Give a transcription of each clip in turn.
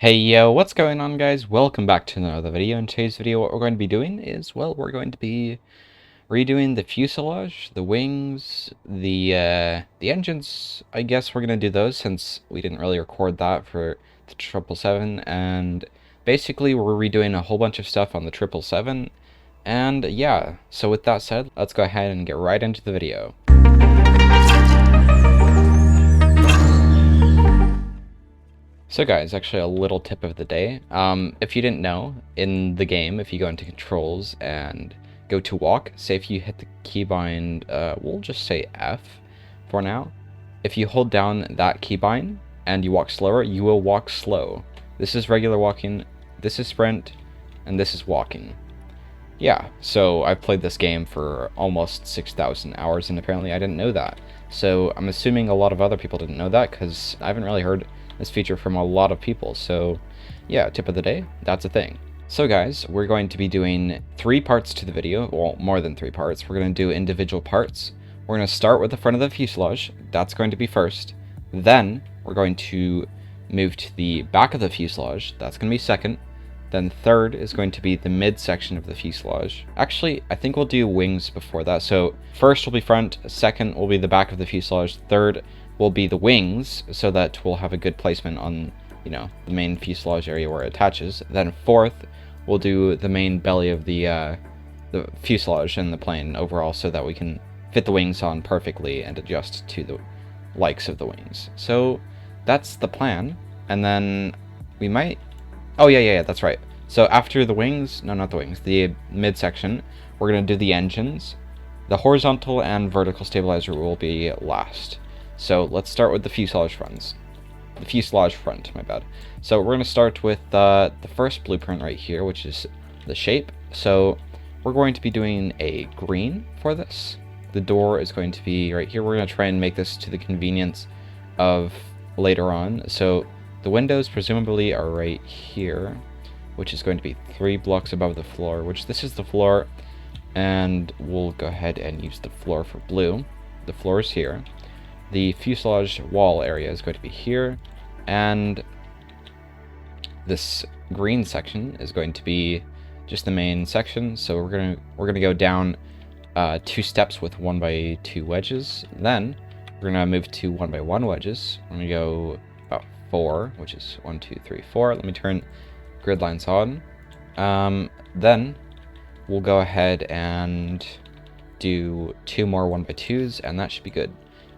Hey yo, what's going on guys? Welcome back to another video. In today's video what we're going to be doing is, well, we're going to be redoing the fuselage, the wings, the engines. I guess we're going to do those since we didn't really record that for the 777, and basically we're redoing a whole bunch of stuff on the 777. And yeah, so with that said, let's go ahead and get right into the video. So guys, actually a little tip of the day. If you didn't know, in the game, if you go into controls and go to walk, say if you hit the keybind, we'll just say F for now. If you hold down that keybind and you walk slower, you will walk slow. This is regular walking, this is sprint, and this is walking. Yeah, so I've played this game for almost 6,000 hours and apparently I didn't know that. So I'm assuming a lot of other people didn't know that because I haven't really heard this feature from a lot of people. So yeah, tip of the day, that's a thing. So guys, we're going to be doing 3 parts to the video, well, more than 3 parts. We're going to do individual parts. We're going to start with the front of the fuselage, that's going to be first. Then we're going to move to the back of the fuselage, that's going to be second. Then third is going to be the midsection of the fuselage. Actually, I think we'll do wings before that. So first will be front, second will be the back of the fuselage, third will be the wings, so that we'll have a good placement on, you know, the main fuselage area where it attaches. Then fourth, we'll do the main belly of the fuselage and the plane overall, so that we can fit the wings on perfectly and adjust to the likes of the wings. So that's the plan. And then we might... Oh yeah, that's right. So after the wings, no, not the wings, the midsection, we're going to do the engines. The horizontal and vertical stabilizer will be last. So let's start with the fuselage fronts. The fuselage front, my bad. So we're going to start with the first blueprint right here, which is the shape. So we're going to be doing a green for this. The door is going to be right here. We're going to try and make this to the convenience of later on. So the windows presumably are right here, which is going to be 3 blocks above the floor, which this is the floor, and we'll go ahead and use the floor for blue. The floor is here. The fuselage wall area is going to be here, and this green section is going to be just the main section. So we're gonna go down 2 steps with 1x2 wedges. Then we're gonna move to 1x1 wedges. We're gonna go about 4, which is 1, 2, 3, 4. Let me turn grid lines on. Then we'll go ahead and do 2 more 1x2s, and that should be good.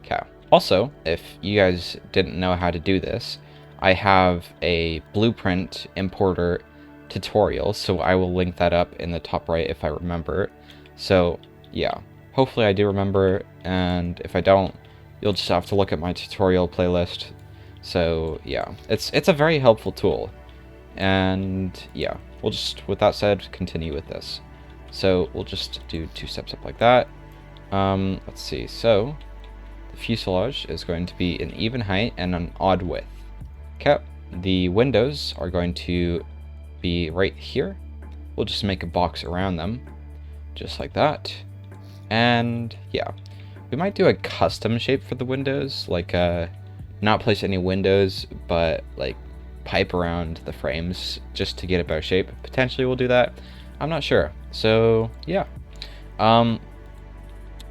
Okay. Also, if you guys didn't know how to do this, I have a blueprint importer tutorial, so I will link that up in the top right if I remember. So yeah, hopefully I do remember, and if I don't, you'll just have to look at my tutorial playlist. So yeah, it's a very helpful tool. And yeah, we'll just, with that said, continue with this. So we'll just do 2 steps up like that. Let's see, so the fuselage is going to be an even height and an odd width. Okay, the windows are going to be right here. We'll just make a box around them, just like that. And yeah, we might do a custom shape for the windows, like not place any windows, but like pipe around the frames just to get a better shape. Potentially we'll do that, I'm not sure. So yeah,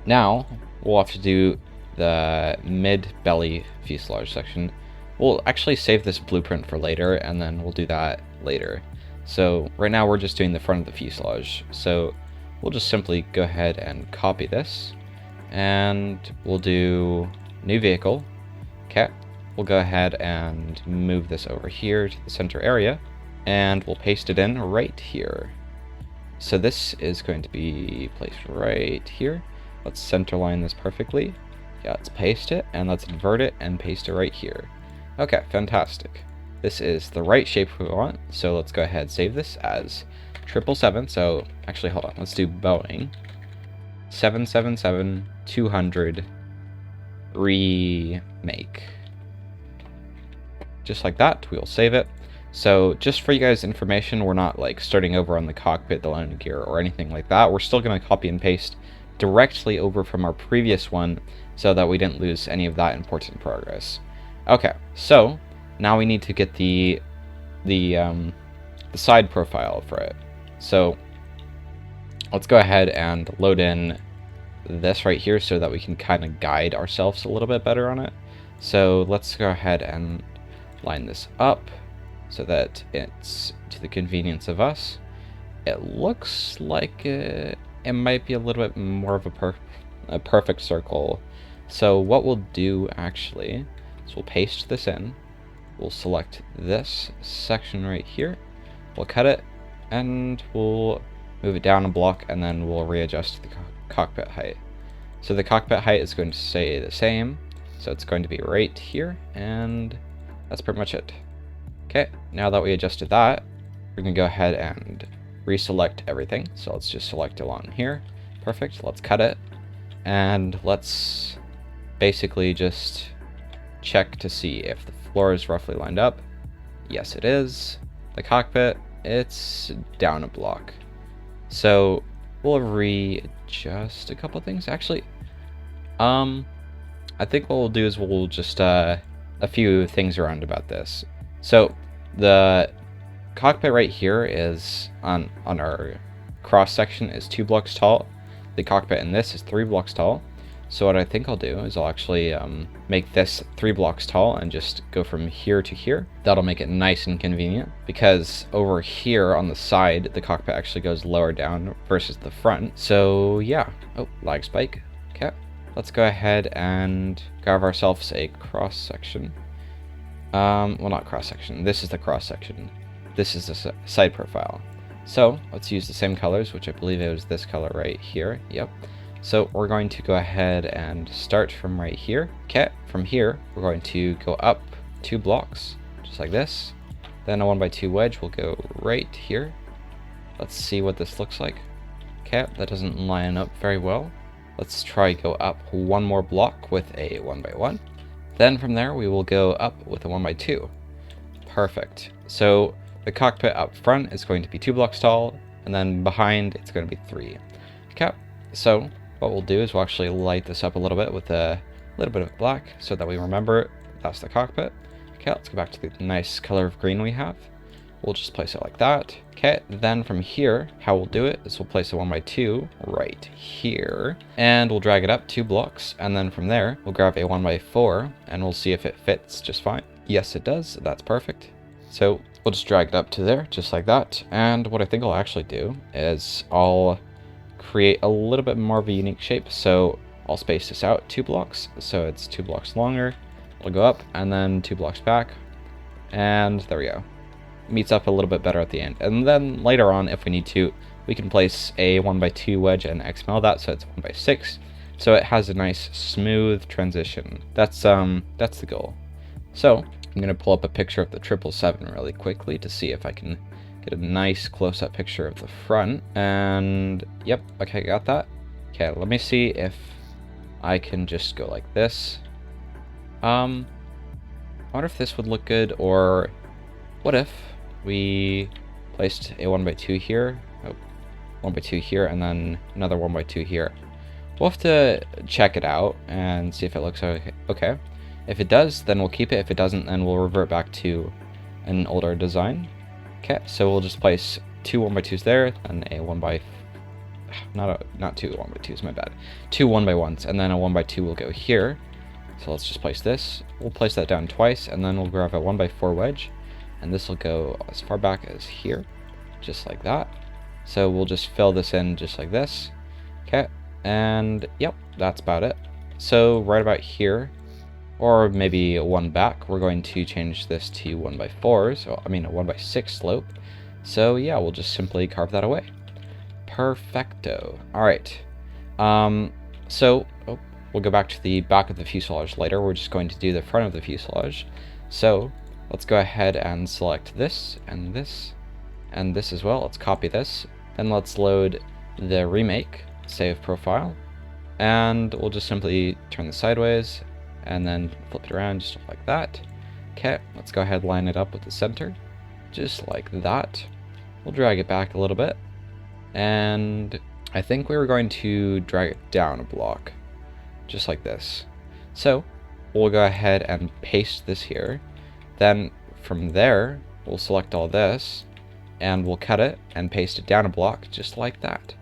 now we'll have to do the mid-belly fuselage section. We'll actually save this blueprint for later, and then we'll do that later. So right now we're just doing the front of the fuselage. So we'll just simply go ahead and copy this, and we'll do new vehicle. Okay, we'll go ahead and move this over here to the center area, and we'll paste it in right here. So this is going to be placed right here. Let's center line this perfectly. Yeah, let's paste it, and let's invert it and paste it right here. Okay, fantastic. This is the right shape we want, so let's go ahead and save this as 777. So actually, hold on, let's do Boeing 777-200 remake. Just like that, we'll save it. So just for you guys' information, we're not like starting over on the cockpit, the landing gear, or anything like that. We're still going to copy and paste directly over from our previous one, so that we didn't lose any of that important progress. Okay, so now we need to get the the side profile for it. So let's go ahead and load in this right here so that we can kind of guide ourselves a little bit better on it. So let's go ahead and line this up so that it's to the convenience of us. It looks like it might be a little bit more of a perfect circle. So what we'll do actually is we'll paste this in. We'll select this section right here. We'll cut it and we'll move it down a block, and then we'll readjust the cockpit height. So the cockpit height is going to stay the same. So it's going to be right here, and that's pretty much it. Okay, now that we adjusted that, we're going to go ahead and reselect everything. So let's just select along here. Perfect. Let's cut it, and let's basically just check to see if the floor is roughly lined up. Yes, it is. The cockpit, it's down a block. So we'll readjust a couple things. Actually, I think what we'll do is we'll just a few things around about this. So the cockpit right here is on our cross section is 2 blocks tall. The cockpit in this is 3 blocks tall. So what I think I'll do is I'll actually make this 3 blocks tall and just go from here to here. That'll make it nice and convenient, because over here on the side, the cockpit actually goes lower down versus the front. So yeah. Oh, lag spike. Okay. Let's go ahead and grab ourselves a cross section. Well, not cross section. This is the cross section. This is the side profile. So let's use the same colors, which I believe it was this color right here. Yep. So we're going to go ahead and start from right here. Okay, from here, we're going to go up 2 blocks, just like this. Then a 1x2 wedge will go right here. Let's see what this looks like. Okay, that doesn't line up very well. Let's try go up 1 more block with a 1x1. Then from there, we will go up with a 1x2. Perfect. So the cockpit up front is going to be 2 blocks tall, and then behind it's going to be 3. Okay, so what we'll do is we'll actually light this up a little bit with a little bit of black so that we remember that's the cockpit. Okay, let's go back to the nice color of green we have. We'll just place it like that. Okay, then from here, how we'll do it is we'll place a 1x2 right here, and we'll drag it up 2 blocks, and then from there, we'll grab a 1x4, and we'll see if it fits just fine. Yes, it does. That's perfect. So we'll just drag it up to there, just like that. And what I think I'll actually do is I'll create a little bit more of a unique shape. So I'll space this out 2 blocks, so it's 2 blocks longer. It'll go up and then 2 blocks back, and there we go. Meets up a little bit better at the end. And then later on, if we need to, we can place a 1x2 wedge and XML that so it's 1x6, so it has a nice smooth transition. That's the goal. So I'm gonna pull up a picture of the 777 really quickly to see if I can get a nice close-up picture of the front. And yep, okay, got that. Okay, let me see if I can just go like this. I wonder if this would look good, or what if we placed a 1x2 here, 1x2 here, and then another 1x2 here. We'll have to check it out and see if it looks okay. If it does, then we'll keep it. If it doesn't, then we'll revert back to an older design. Okay, so we'll just place 2 1x2s there, and a 1x... Not 2 1x2s, my bad. 2 1x1s, and then a 1x2 will go here. So let's just place this. We'll place that down twice, and then we'll grab a 1x4 wedge, and this will go as far back as here, just like that. So we'll just fill this in just like this. Okay, and yep, that's about it. So right about here, or maybe 1 back, we're going to change this to 1x4s, so, I mean a 1x6 slope. So yeah, we'll just simply carve that away. Perfecto. Alright, so we'll go back to the back of the fuselage later. We're just going to do the front of the fuselage. So let's go ahead and select this and this and this as well. Let's copy this. Then let's load the remake save profile, and we'll just simply turn this sideways and then flip it around just like that. Okay, let's go ahead and line it up with the center, just like that. We'll drag it back a little bit, and I think we were going to drag it down a block, just like this. So we'll go ahead and paste this here. Then from there, we'll select all this, and we'll cut it and paste it down a block, just like that.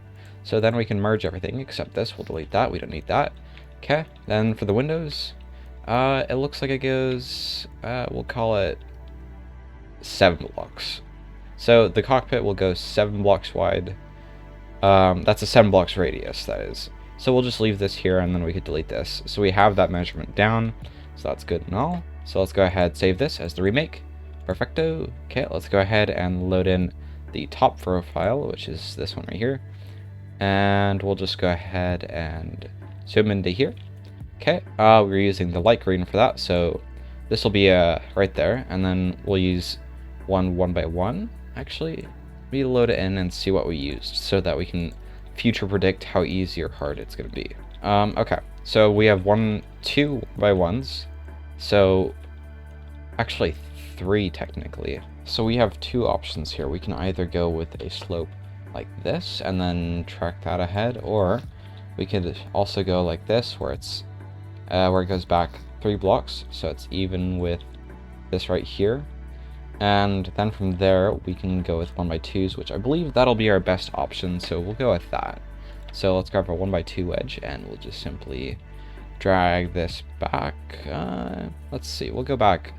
So then we can merge everything except this. We'll delete that. We don't need that. Okay, then for the windows, it looks like it goes, we'll call it 7 blocks. So the cockpit will go 7 blocks wide. That's a 7 blocks radius, that is. So we'll just leave this here, and then we could delete this. So we have that measurement down, so that's good and all. So let's go ahead, save this as the remake. Perfecto. Okay, let's go ahead and load in the top profile, which is this one right here. And we'll just go ahead and zoom into here. Okay, we're using the light green for that, so this will be right there, and then we'll use one by one. Actually, reload it in and see what we used, so that we can future predict how easy or hard it's going to be. Okay, so we have 2 by 1s, so actually 3 technically. So we have 2 options here. We can either go with a slope like this and then track that ahead, or we could also go like this, where it's where it goes back 3 blocks, so it's even with this right here. And then from there we can go with 1 by 2s, which I believe that'll be our best option, so we'll go with that. So let's grab our 1 by 2 wedge, and we'll just simply drag this back. Let's see, we'll go back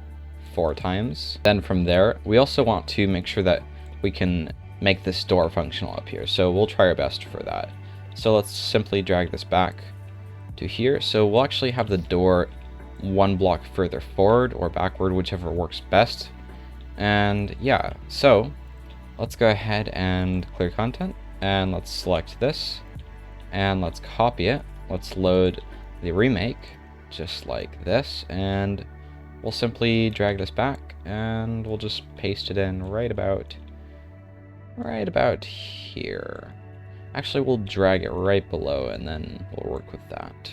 4 times. Then from there, we also want to make sure that we can make this door functional up here, so we'll try our best for that. So let's simply drag this back to here. So we'll actually have the door 1 block further forward or backward, whichever works best. And yeah, so let's go ahead and clear content, and let's select this, and let's copy it. Let's load the remake just like this, and we'll simply drag this back, and we'll just paste it in right about here. Actually, we'll drag it right below, and then we'll work with that.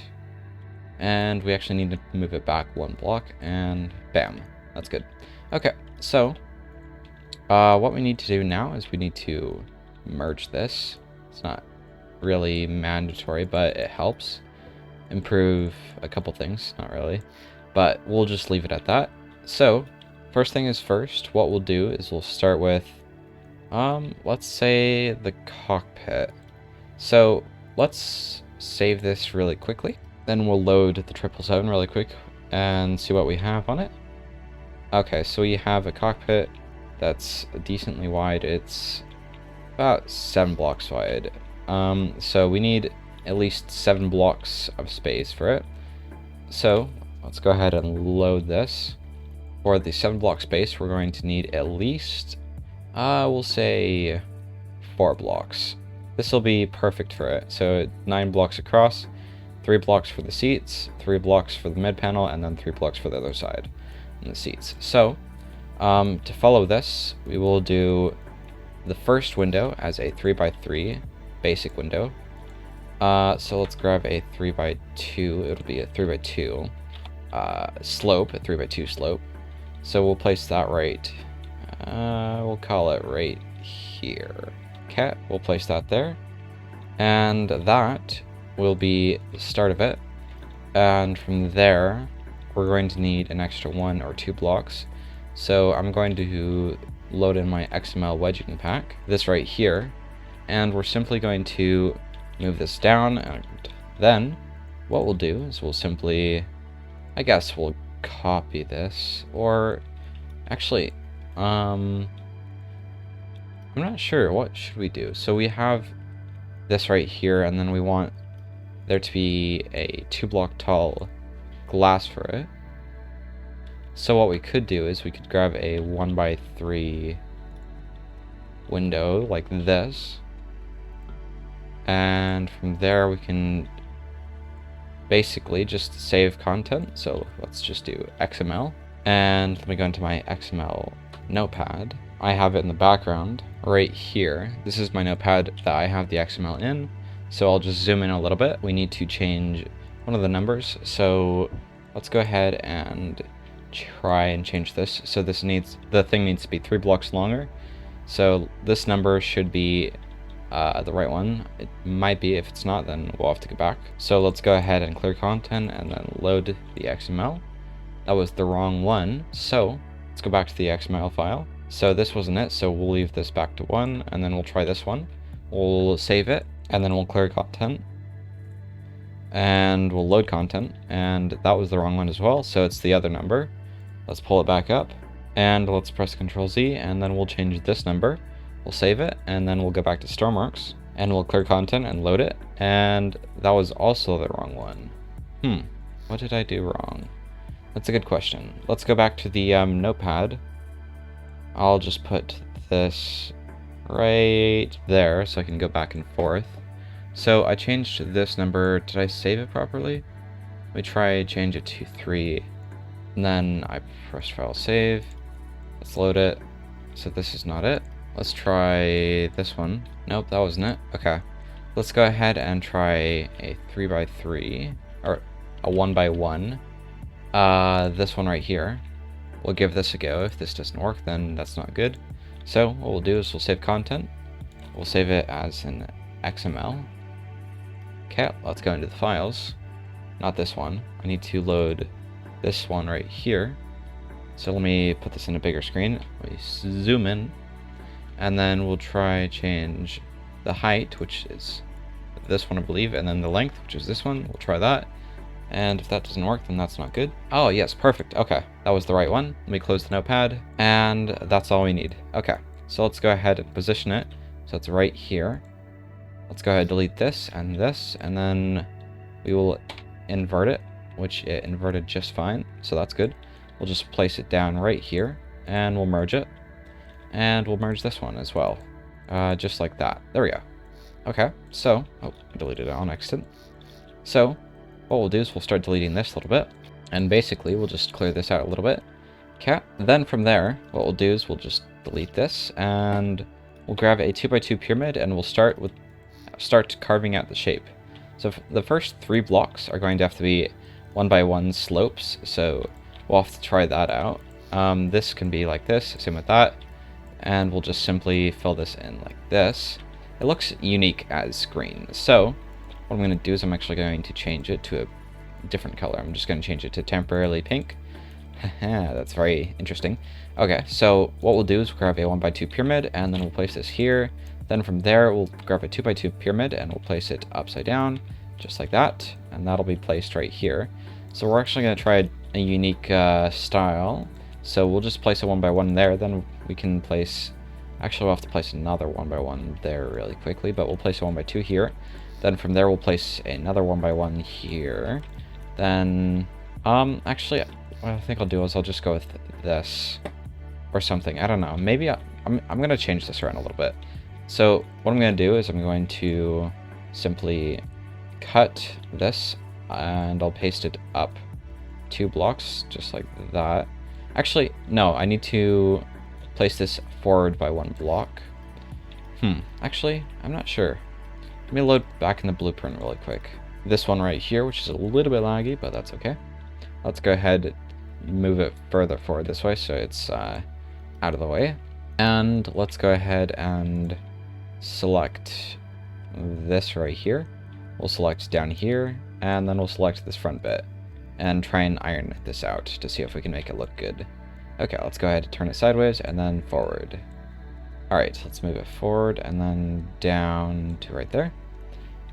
And we actually need to move it back 1 block, and bam, that's good. Okay, so what we need to do now is we need to merge this. It's not really mandatory, but it helps improve a couple things. Not really, but we'll just leave it at that. So first thing is first, what we'll do is we'll start with let's say the cockpit. So let's save this really quickly, then we'll load the 777 really quick and see what we have on it. Okay, so we have a cockpit that's decently wide. It's about 7 blocks wide. So we need at least 7 blocks of space for it. So let's go ahead and load this. For the 7 block space, we're going to need at least, we'll say 4 blocks. This will be perfect for it. So 9 blocks across, 3 blocks for the seats, 3 blocks for the mid panel, and then 3 blocks for the other side and the seats. So to follow this, we will do the first window as a 3 by 3 basic window. So let's grab a 3 by 2. It'll be a 3 by 2 slope, a 3 by 2 slope. So we'll place that right, we'll call it right here. Okay, we'll place that there, and that will be the start of it. And from there, we're going to need an extra 1 or 2 blocks. So I'm going to load in my XML wedging pack, this right here, and we're simply going to move this down, and then what we'll do is we'll simply, I guess we'll copy this, or actually, I'm not sure, what should we do? So we have this right here, and then we want there to be a 2 block tall glass for it. So what we could do is we could grab a 1 by 3 window like this, and from there we can basically just save content. So let's just do XML, and let me go into my XML notepad. I have it in the background right here. This is my notepad that I have the XML in. So I'll just zoom in a little bit. We need to change one of the numbers. So let's go ahead and try and change this. So the thing needs to be 3 blocks longer. So this number should be the right one. It might be. If it's not, then we'll have to go back. So let's go ahead and clear content and then load the XML. That was the wrong one. So let's go back to the XML file, So this wasn't it, so we'll leave this back to 1, and then we'll try this one. We'll save it, and then we'll clear content. And we'll load content, and that was the wrong one as well, so it's the other number. Let's pull it back up, and let's press Ctrl Z, and then we'll change this number. We'll save it, and then we'll go back to Stormworks, and we'll clear content and load it, and that was also the wrong one. What did I do wrong? That's a good question. Let's go back to the notepad. I'll just put this right there so I can go back and forth. So I changed this number. Did I save it properly? Let me try change it to 3. And then I press file save. Let's load it. So this is not it. Let's try this one. Nope, that wasn't it. Okay. Let's go ahead and try a 3x3 or a 1x1. This one right here. We'll give this a go. If this doesn't work, then that's not good. So what we'll do is we'll save content. We'll save it as an XML. Okay, let's go into the files. Not this one. I need to load this one right here. So let me put this in a bigger screen. We zoom in, and then we'll try change the height, which is this one, I believe, and then the length, which is this one. We'll try that. And if that doesn't work, then that's not good. Oh, yes, perfect. Okay, that was the right one. Let me close the notepad, and that's all we need. Okay, so let's go ahead and position it. So it's right here. Let's go ahead and delete this, and then we will invert it, which it inverted just fine, so that's good. We'll just place it down right here, and we'll merge it. And we'll merge this one as well, just like that. There we go. Okay, so, oh, I deleted it on accident. So, what we'll do is we'll start deleting this a little bit, and basically we'll just clear this out a little bit. Okay, then from there, what we'll do is we'll just delete this, and we'll grab a 2x2 pyramid, and we'll start carving out the shape. So the first 3 blocks are going to have to be 1x1 slopes, so we'll have to try that out. This can be like this, same with that, and we'll just simply fill this in like this. It looks unique as green, so what I'm going to do is I'm actually going to change it to a different color. I'm just going to change it to temporarily pink. That's very interesting. Okay, so what we'll do is we'll grab a 1x2 pyramid, and then we'll place this here. Then from there, we'll grab a 2x2 pyramid, and we'll place it upside down, just like that. And that'll be placed right here. So we're actually going to try a unique style. So we'll just place a 1x1 there, then we can place... Actually, we'll have to place another 1x1 there really quickly, but we'll place a 1x2 here. Then from there, we'll place another 1x1 here. Then, actually, what I think I'll do is I'll just go with this or something. I don't know. Maybe I'm going to change this around a little bit. So what I'm going to do is I'm going to simply cut this, and I'll paste it up 2 blocks, just like that. Actually, no, I need to place this forward by 1 block. Actually, I'm not sure. Let me load back in the blueprint really quick. This one right here, which is a little bit laggy, but that's okay. Let's go ahead and move it further forward this way so it's out of the way. And let's go ahead and select this right here. We'll select down here, and then we'll select this front bit and try and iron this out to see if we can make it look good. Okay, let's go ahead and turn it sideways and then forward. Alright, let's move it forward and then down to right there.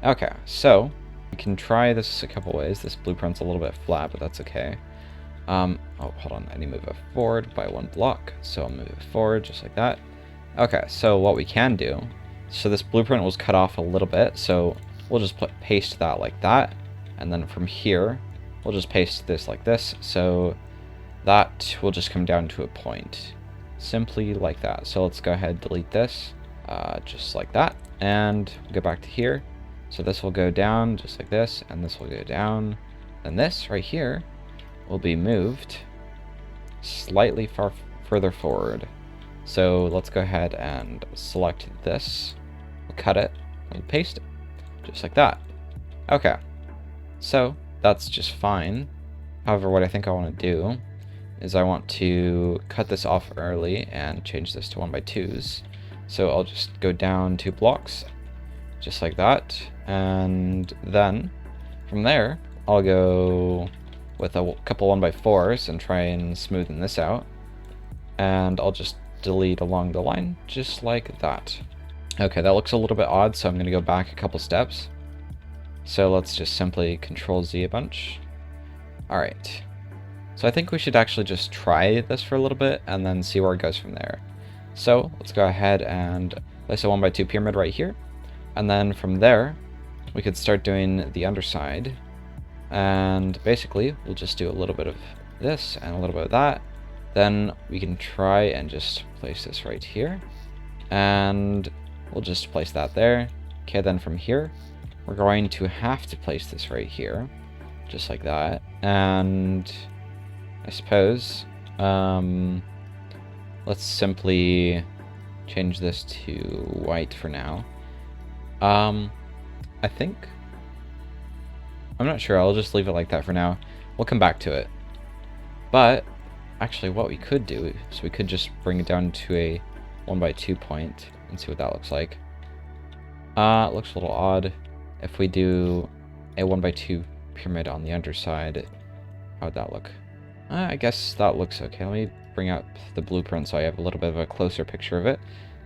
Okay, so we can try this a couple ways. This blueprint's a little bit flat, but that's okay. Oh, hold on, I need to move it forward by 1 block. So I'll move it forward just like that. Okay, so what we can do, so this blueprint was cut off a little bit, so we'll just paste that like that. And then from here, we'll just paste this like this. So that will just come down to a point. Simply like that. So let's go ahead and delete this, just like that, and go back to here. So this will go down just like this, and this will go down. And this right here will be moved slightly further forward. So let's go ahead and select this. We'll cut it and paste it, just like that. Okay, so that's just fine. However, what I think I want to do is I want to cut this off early and change this to 1x2s. So I'll just go down 2 blocks, just like that. And then from there, I'll go with a couple 1x4s and try and smoothen this out. And I'll just delete along the line, just like that. Okay, that looks a little bit odd, so I'm going to go back a couple steps. So let's just simply Control Z a bunch. Alright. So I think we should actually just try this for a little bit and then see where it goes from there. So let's go ahead and place a 1x2 pyramid right here. And then from there, we could start doing the underside. And basically, we'll just do a little bit of this and a little bit of that. Then we can try and just place this right here. And we'll just place that there. Okay, then from here, we're going to have to place this right here. Just like that. And I suppose, let's simply change this to white for now. I think, I'm not sure, I'll just leave it like that for now. We'll come back to it. But actually what we could do is we could just bring it down to a 1x2 point and see what that looks like. It looks a little odd. If we do a 1x2 pyramid on the underside, how would that look? I guess that looks okay. Let me bring up the blueprint so I have a little bit of a closer picture of it.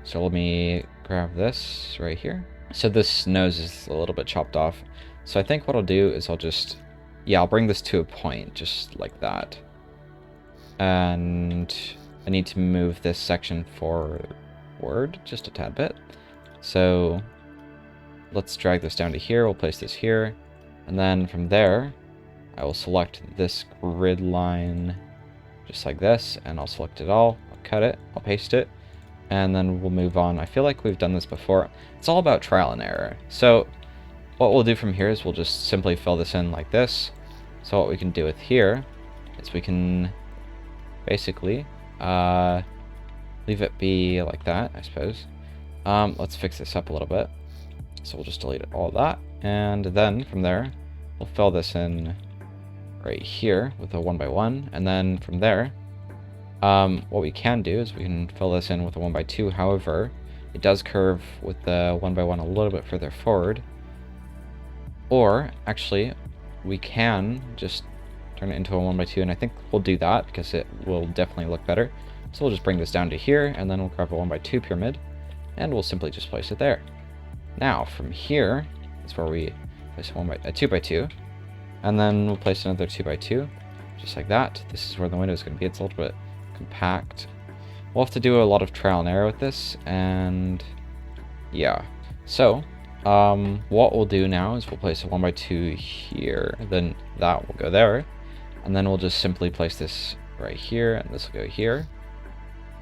So let me grab this right here. So this nose is a little bit chopped off. So I think what I'll do is I'll bring this to a point, just like that. And I need to move this section forward just a tad bit. So let's drag this down to here. We'll place this here. And then from there, I will select this grid line just like this. And I'll select it all. I'll cut it. I'll paste it. And then we'll move on. I feel like we've done this before. It's all about trial and error. So what we'll do from here is we'll just simply fill this in like this. So what we can do with here is we can basically leave it be like that, I suppose. Let's fix this up a little bit. So we'll just delete all of that. And then from there, we'll fill this in right here with a 1x1. And then from there, what we can do is we can fill this in with a 1x2. However, it does curve with the 1x1 a little bit further forward. Or actually, we can just turn it into a 1x2, and I think we'll do that because it will definitely look better. So we'll just bring this down to here, and then we'll grab a 1x2 pyramid, and we'll simply just place it there. Now, from here is where we place a 2x2, and then we'll place another 2x2, just like that. This is where the window is going to be. It's a little bit compact. We'll have to do a lot of trial and error with this, and yeah. So what we'll do now is we'll place a 1x2 here, then that will go there, and then we'll just simply place this right here, and this will go here,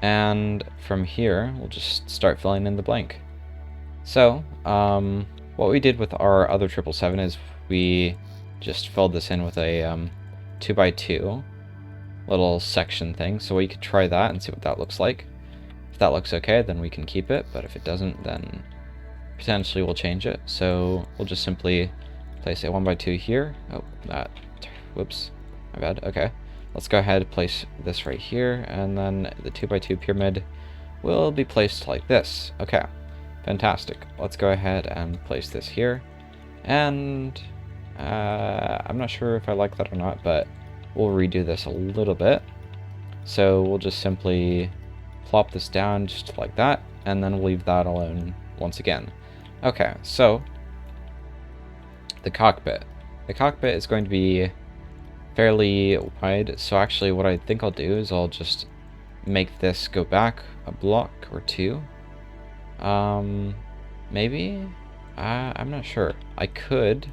and from here we'll just start filling in the blank. So what we did with our other 777 is we just filled this in with a 2x2 little section thing, so we could try that and see what that looks like. If that looks okay, then we can keep it, but if it doesn't, then potentially we'll change it. So we'll just simply place a 1x2 here. Oh, whoops, my bad. Okay, let's go ahead and place this right here, and then the 2x2 pyramid will be placed like this. Okay, fantastic. Let's go ahead and place this here, and I'm not sure if I like that or not, but we'll redo this a little bit. So we'll just simply plop this down just like that, and then we'll leave that alone once again. Okay, so the cockpit. The cockpit is going to be fairly wide, so actually what I think I'll do is I'll just make this go back a block or two. Maybe? I'm not sure. I could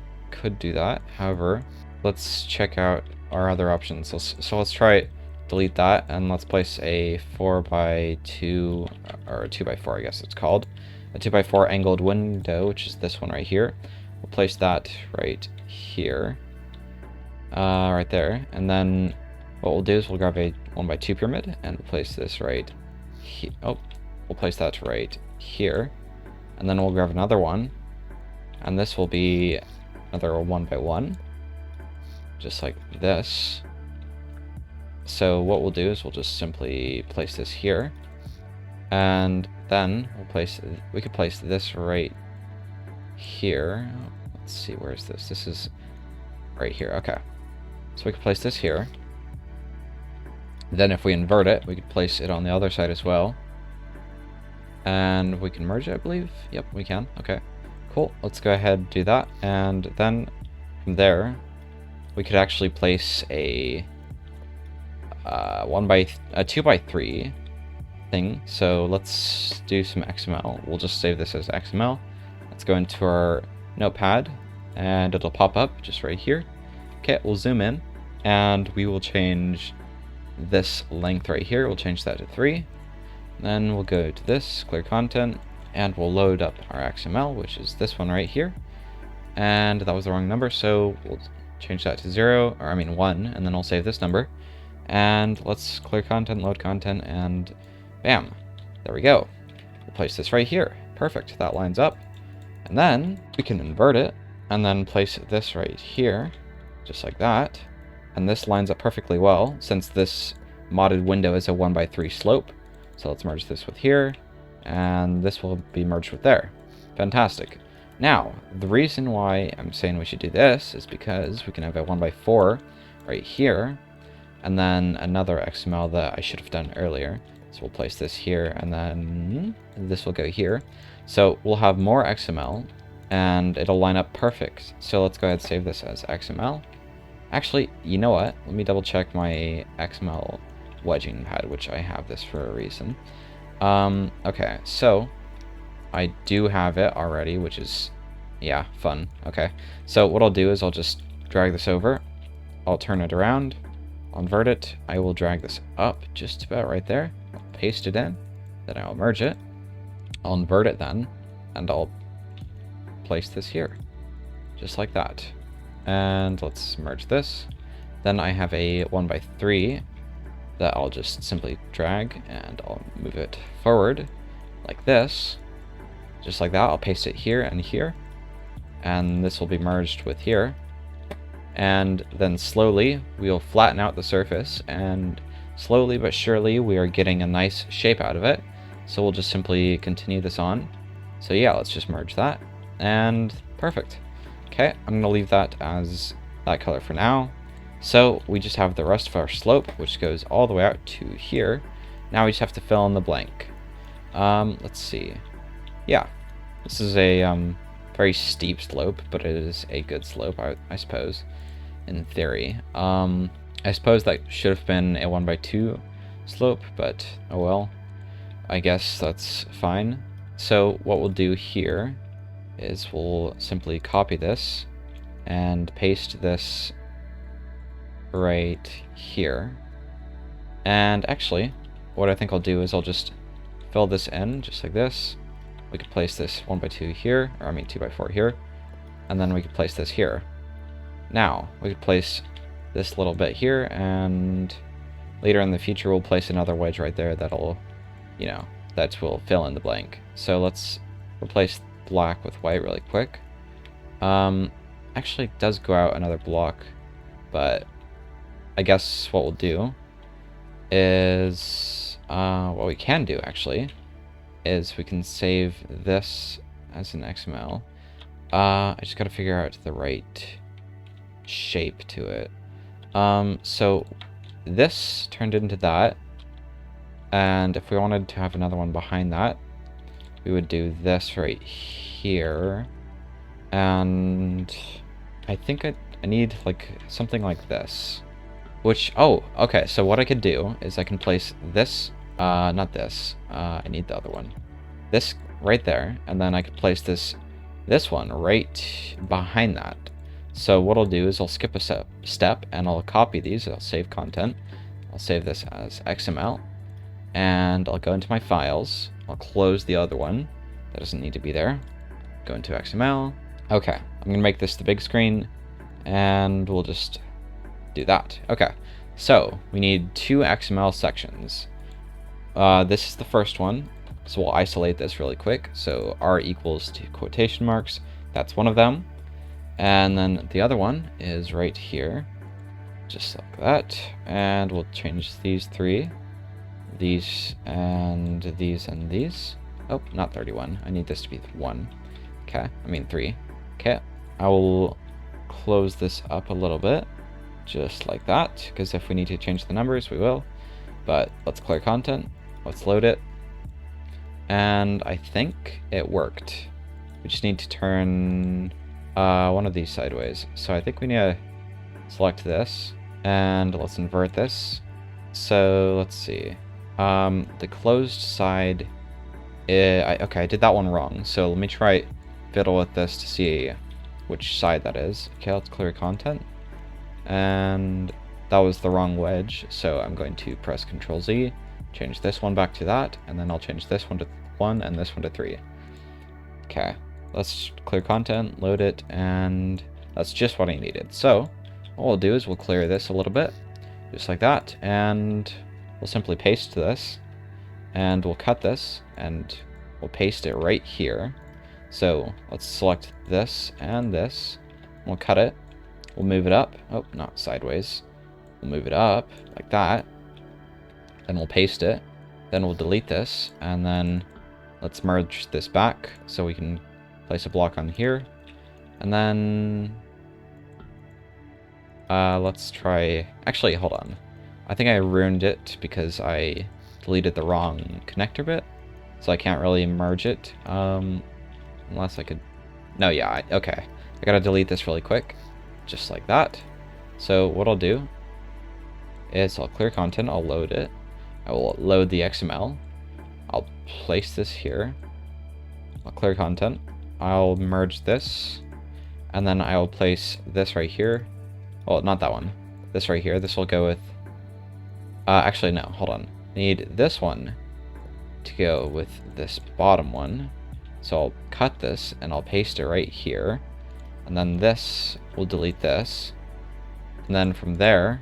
do that. However, let's check out our other options. So let's try delete that, and let's place a 4x2, or a 2x4 I guess it's called. A 2x4 angled window, which is this one right here. We'll place that right here. Right there. And then what we'll do is we'll grab a 1x2 pyramid and we'll place this right here. Oh, we'll place that right here. And then we'll grab another one. And this will be another 1x1. Just like this. So what we'll do is we'll just simply place this here. And then we could place this right here. Let's see, where is this? This is right here. Okay. So we could place this here. Then if we invert it, we could place it on the other side as well. And we can merge it, I believe. Yep, we can. Okay, cool. Let's go ahead and do that. And then from there, we could actually place a 2x3 thing. So let's do some XML. We'll just save this as XML. Let's go into our notepad and it'll pop up just right here. Okay, we'll zoom in and we will change this length right here. We'll change that to 3. Then we'll go to this, clear content, and we'll load up our XML, which is this one right here. And that was the wrong number, so we'll change that to 0, or I mean 1, and then I'll save this number. And let's clear content, load content, and bam, there we go. We'll place this right here. Perfect, that lines up. And then we can invert it, and then place this right here, just like that. And this lines up perfectly well, since this modded window is a 1x3 slope. So let's merge this with here, and this will be merged with there. Fantastic. Now, the reason why I'm saying we should do this is because we can have a 1x4 right here, and then another XML that I should have done earlier. So we'll place this here, and then this will go here. So we'll have more XML, and it'll line up perfect. So let's go ahead and save this as XML. Actually, you know what? Let me double check my XML wedging pad, which I have this for a reason. Okay, so I do have it already, which is, yeah, fun. Okay, so what I'll do is I'll just drag this over, I'll turn it around, I'll invert it, I will drag this up just about right there, I'll paste it in, then I'll merge it, I'll invert it then, and I'll place this here, just like that. And let's merge this. Then I have a 1x3 that I'll just simply drag and I'll move it forward like this, just like that. I'll paste it here and here, and this will be merged with here. And then slowly we'll flatten out the surface, and slowly but surely we are getting a nice shape out of it. So we'll just simply continue this on. So yeah, let's just merge that, and perfect. Okay, I'm gonna leave that as that color for now. So we just have the rest of our slope, which goes all the way out to here. Now we just have to fill in the blank. Let's see. Yeah, this is a very steep slope, but it is a good slope, I suppose, in theory. I suppose that should have been a 1x2 slope, but oh well. I guess that's fine. So what we'll do here is we'll simply copy this and paste this right here. And actually, what I think I'll do is I'll just fill this in just like this. We could place this 1x2 here, or I mean 2x4 here, and then we could place this here. Now, we could place this little bit here, and later in the future we'll place another wedge right there that'll, you know, that will fill in the blank. So let's replace black with white really quick. Actually it does go out another block, but I guess what we'll do is, what we can do actually, is we can save this as an XML. I just gotta figure out the right shape to it. So this turned into that, and if we wanted to have another one behind that, we would do this right here, and I think I need like something like this. Which, oh, okay, so what I could do is I can place this, not this, I need the other one. This right there, and then I could place this one right behind that. So what I'll do is I'll skip a step and I'll copy these, I'll save content. I'll save this as XML, and I'll go into my files, I'll close the other one, that doesn't need to be there, go into XML. Okay, I'm gonna make this the big screen, and we'll just do that. Okay, so we need 2 XML sections. This is the first one, so we'll isolate this really quick. So R equals to quotation marks, that's one of them. And then the other one is right here, just like that. And we'll change these 3, these and these and these. Oh, not 31, I need this to be 1. Okay, I mean 3. Okay, I will close this up a little bit, just like that, because if we need to change the numbers, we will. But let's clear content, let's load it. And I think it worked. We just need to turn one of these sideways. So I think we need to select this, and let's invert this. So let's see. The closed side, okay, I did that one wrong. So let me try fiddle with this to see which side that is. Okay, let's clear content. And that was the wrong wedge, so I'm going to press Ctrl Z, change this one back to that, and then I'll change this one to 1 and this one to 3. Okay, let's clear content, load it, and that's just what I needed. So what we'll do is we'll clear this a little bit, just like that, and we'll simply paste this, and we'll cut this, and we'll paste it right here. So let's select this and this, we'll cut it, we'll move it up, oh, not sideways, we'll move it up like that, then we'll paste it, then we'll delete this, and then let's merge this back so we can place a block on here, and then let's try, actually, hold on, I think I ruined it because I deleted the wrong connector bit, so I can't really merge it, unless I could, no, yeah, okay, I gotta delete this really quick, just like that. So what I'll do is I'll clear content, I'll load it, I will load the XML, I'll place this here, I'll clear content, I'll merge this, and then I'll place this right here, well, not that one, this right here, this will go with, actually no, hold on, I need this one to go with this bottom one, so I'll cut this and I'll paste it right here, and then this, we'll delete this, and then from there,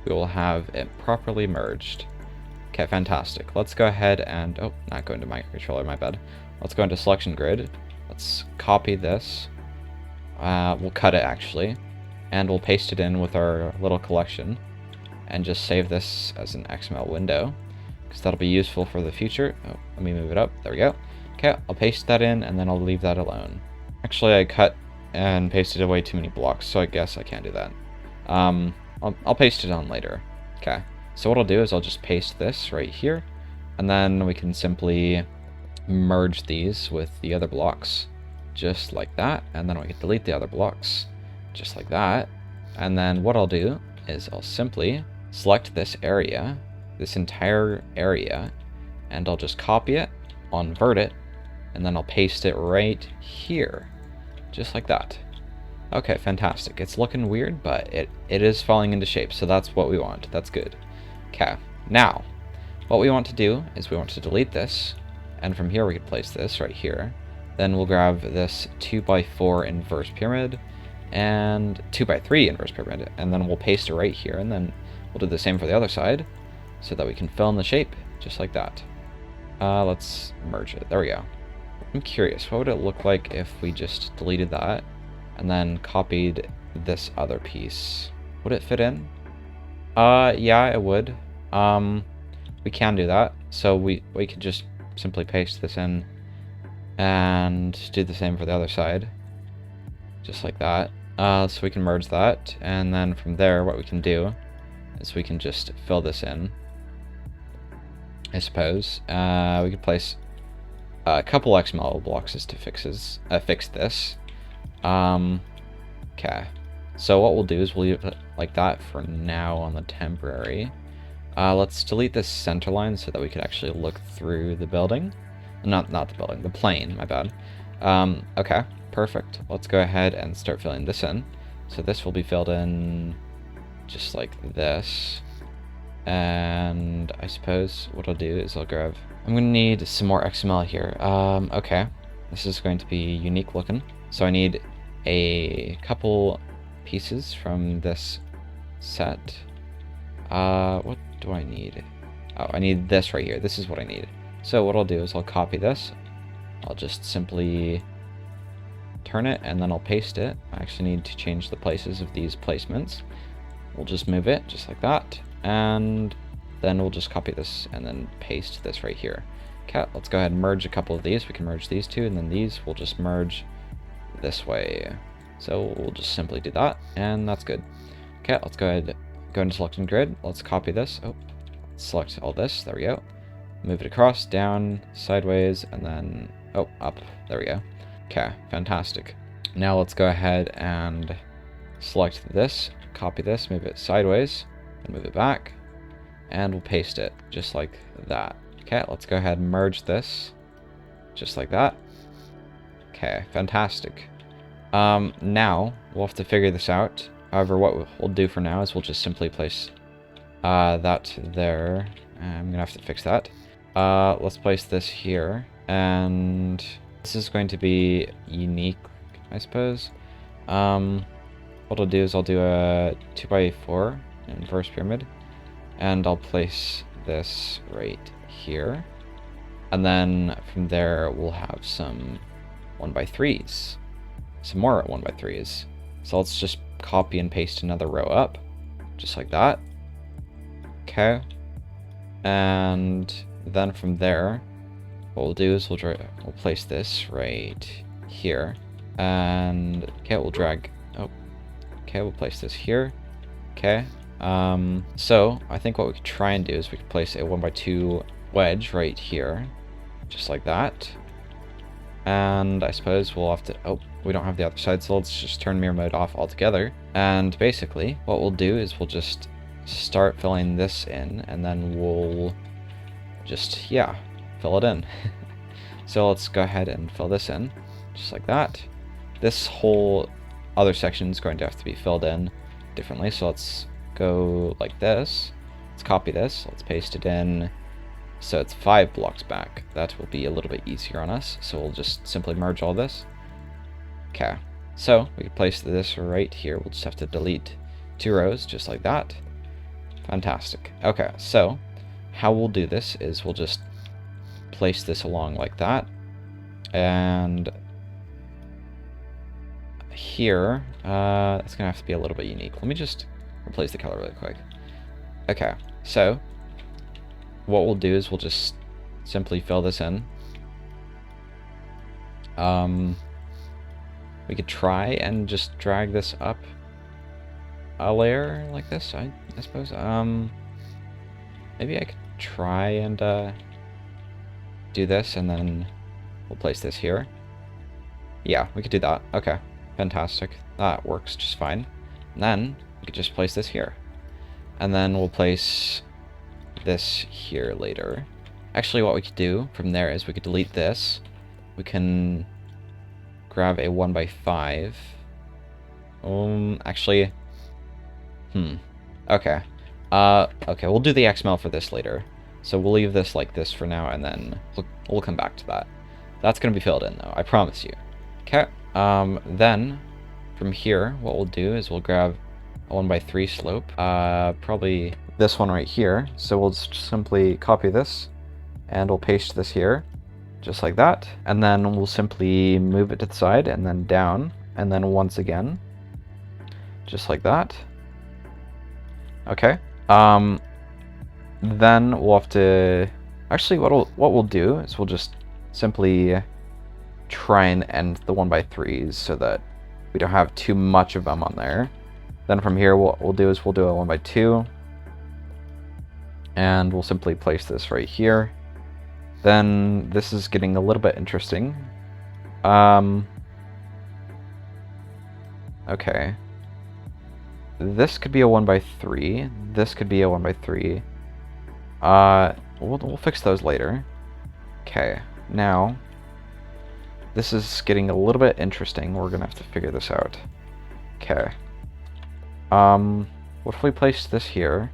we will have it properly merged. Okay, fantastic. Let's go ahead and, oh, not going to microcontroller, my bad. Let's go into selection grid. Let's copy this. We'll cut it actually, and we'll paste it in with our little collection, and just save this as an XML window, because that'll be useful for the future. Oh, let me move it up. There we go. Okay, I'll paste that in, and then I'll leave that alone. Actually, I cut and pasted away too many blocks, so I guess I can't do that. I'll paste it on later. Okay, so what I'll do is I'll just paste this right here, and then we can simply merge these with the other blocks, just like that, and then we can delete the other blocks, just like that, and then what I'll do is I'll simply select this area, this entire area, and I'll just copy it, I'll invert it, and then I'll paste it right here. Just like that. Okay, fantastic. It's looking weird, but it is falling into shape, so that's what we want. That's good. Okay, now, what we want to do is we want to delete this, and from here we could place this right here. Then we'll grab this 2x4 inverse pyramid, and 2x3 inverse pyramid, and then we'll paste it right here, and then we'll do the same for the other side, so that we can fill in the shape, just like that. Let's merge it. There we go. I'm curious, what would it look like if we just deleted that and then copied this other piece? Would it fit in? Yeah, it would. We can do that. So we could just simply paste this in and do the same for the other side. Just like that. So we can merge that, and then from there what we can do is we can just fill this in, I suppose. We could place a couple XML blocks to fix this. Okay, so what we'll do is we'll leave it like that for now on the temporary. Let's delete this center line so that we could actually look through the building. Not the building, the plane, my bad. Okay, perfect. Let's go ahead and start filling this in. So this will be filled in just like this. And I suppose what I'll do is I'm gonna need some more XML here. Okay, this is going to be unique looking. So I need a couple pieces from this set. What do I need? Oh, I need this right here. This is what I need. So what I'll do is I'll copy this. I'll just simply turn it, and then I'll paste it. I actually need to change the places of these placements. We'll just move it just like that, and then we'll just copy this and then paste this right here. Okay, let's go ahead and merge a couple of these. We can merge these two, and then these we'll just merge this way. So we'll just simply do that, and that's good. Okay, let's go ahead, go into selection grid. Let's copy this. Oh, select all this. There we go. Move it across, down, sideways, and then, oh, up. There we go. Okay, fantastic. Now let's go ahead and select this, copy this, move it sideways, and move it back, and we'll paste it just like that. Okay, let's go ahead and merge this, just like that. Okay, fantastic. Now, we'll have to figure this out. However, what we'll do for now is we'll just simply place that there. I'm going to have to fix that. Let's place this here, and this is going to be unique, I suppose. What I'll do is I'll do a 2x4 inverse pyramid, and I'll place this right here. And then from there, we'll have some 1x3s. Some more 1x3s. So let's just copy and paste another row up, just like that. Okay. And then from there, what we'll do is we'll place this right here. And, okay, we'll drag, oh, okay, we'll place this here. Okay. So I think what we could try and do is we could place a 1x2 wedge right here, just like that. And I suppose we'll have to, oh, we don't have the other side, so let's just turn mirror mode off altogether. And basically what we'll do is we'll just start filling this in, and then we'll just, yeah, fill it in. So let's go ahead and fill this in, just like that. This whole other section is going to have to be filled in differently, so let's go like this. Let's copy this, let's paste it in, so it's 5 blocks back. That will be a little bit easier on us, so we'll just simply merge all this. Okay, so we can place this right here. We'll just have to delete 2 rows, just like that. Fantastic. Okay, so how we'll do this is we'll just place this along like that, and here, that's gonna have to be a little bit unique. Let me just replace the color really quick. Okay, so what we'll do is we'll just simply fill this in. We could try and just drag this up a layer like this, I suppose. Maybe I could try and do this, and then we'll place this here. Yeah, we could do that. Okay, fantastic. That works just fine. And then we could just place this here. And then we'll place this here later. Actually, what we could do from there is we could delete this. We can grab a 1x5. Actually, okay. Okay, we'll do the XML for this later. So we'll leave this like this for now, and then we'll come back to that. That's going to be filled in, though, I promise you. Okay, then from here, what we'll do is we'll grab a 1x3 slope, probably this one right here. So we'll just simply copy this, and we'll paste this here, just like that. And then we'll simply move it to the side, and then down, and then once again, just like that. Okay. Then we'll have to, actually what we'll do is we'll just simply try and end the 1x3s so that we don't have too much of them on there. Then from here, what we'll do is we'll do a 1x2, and we'll simply place this right here. Then this is getting a little bit interesting. Okay. This could be a 1x3. This could be a 1x3. We'll fix those later. Okay, now this is getting a little bit interesting. We're gonna have to figure this out. Okay. What if we place this here,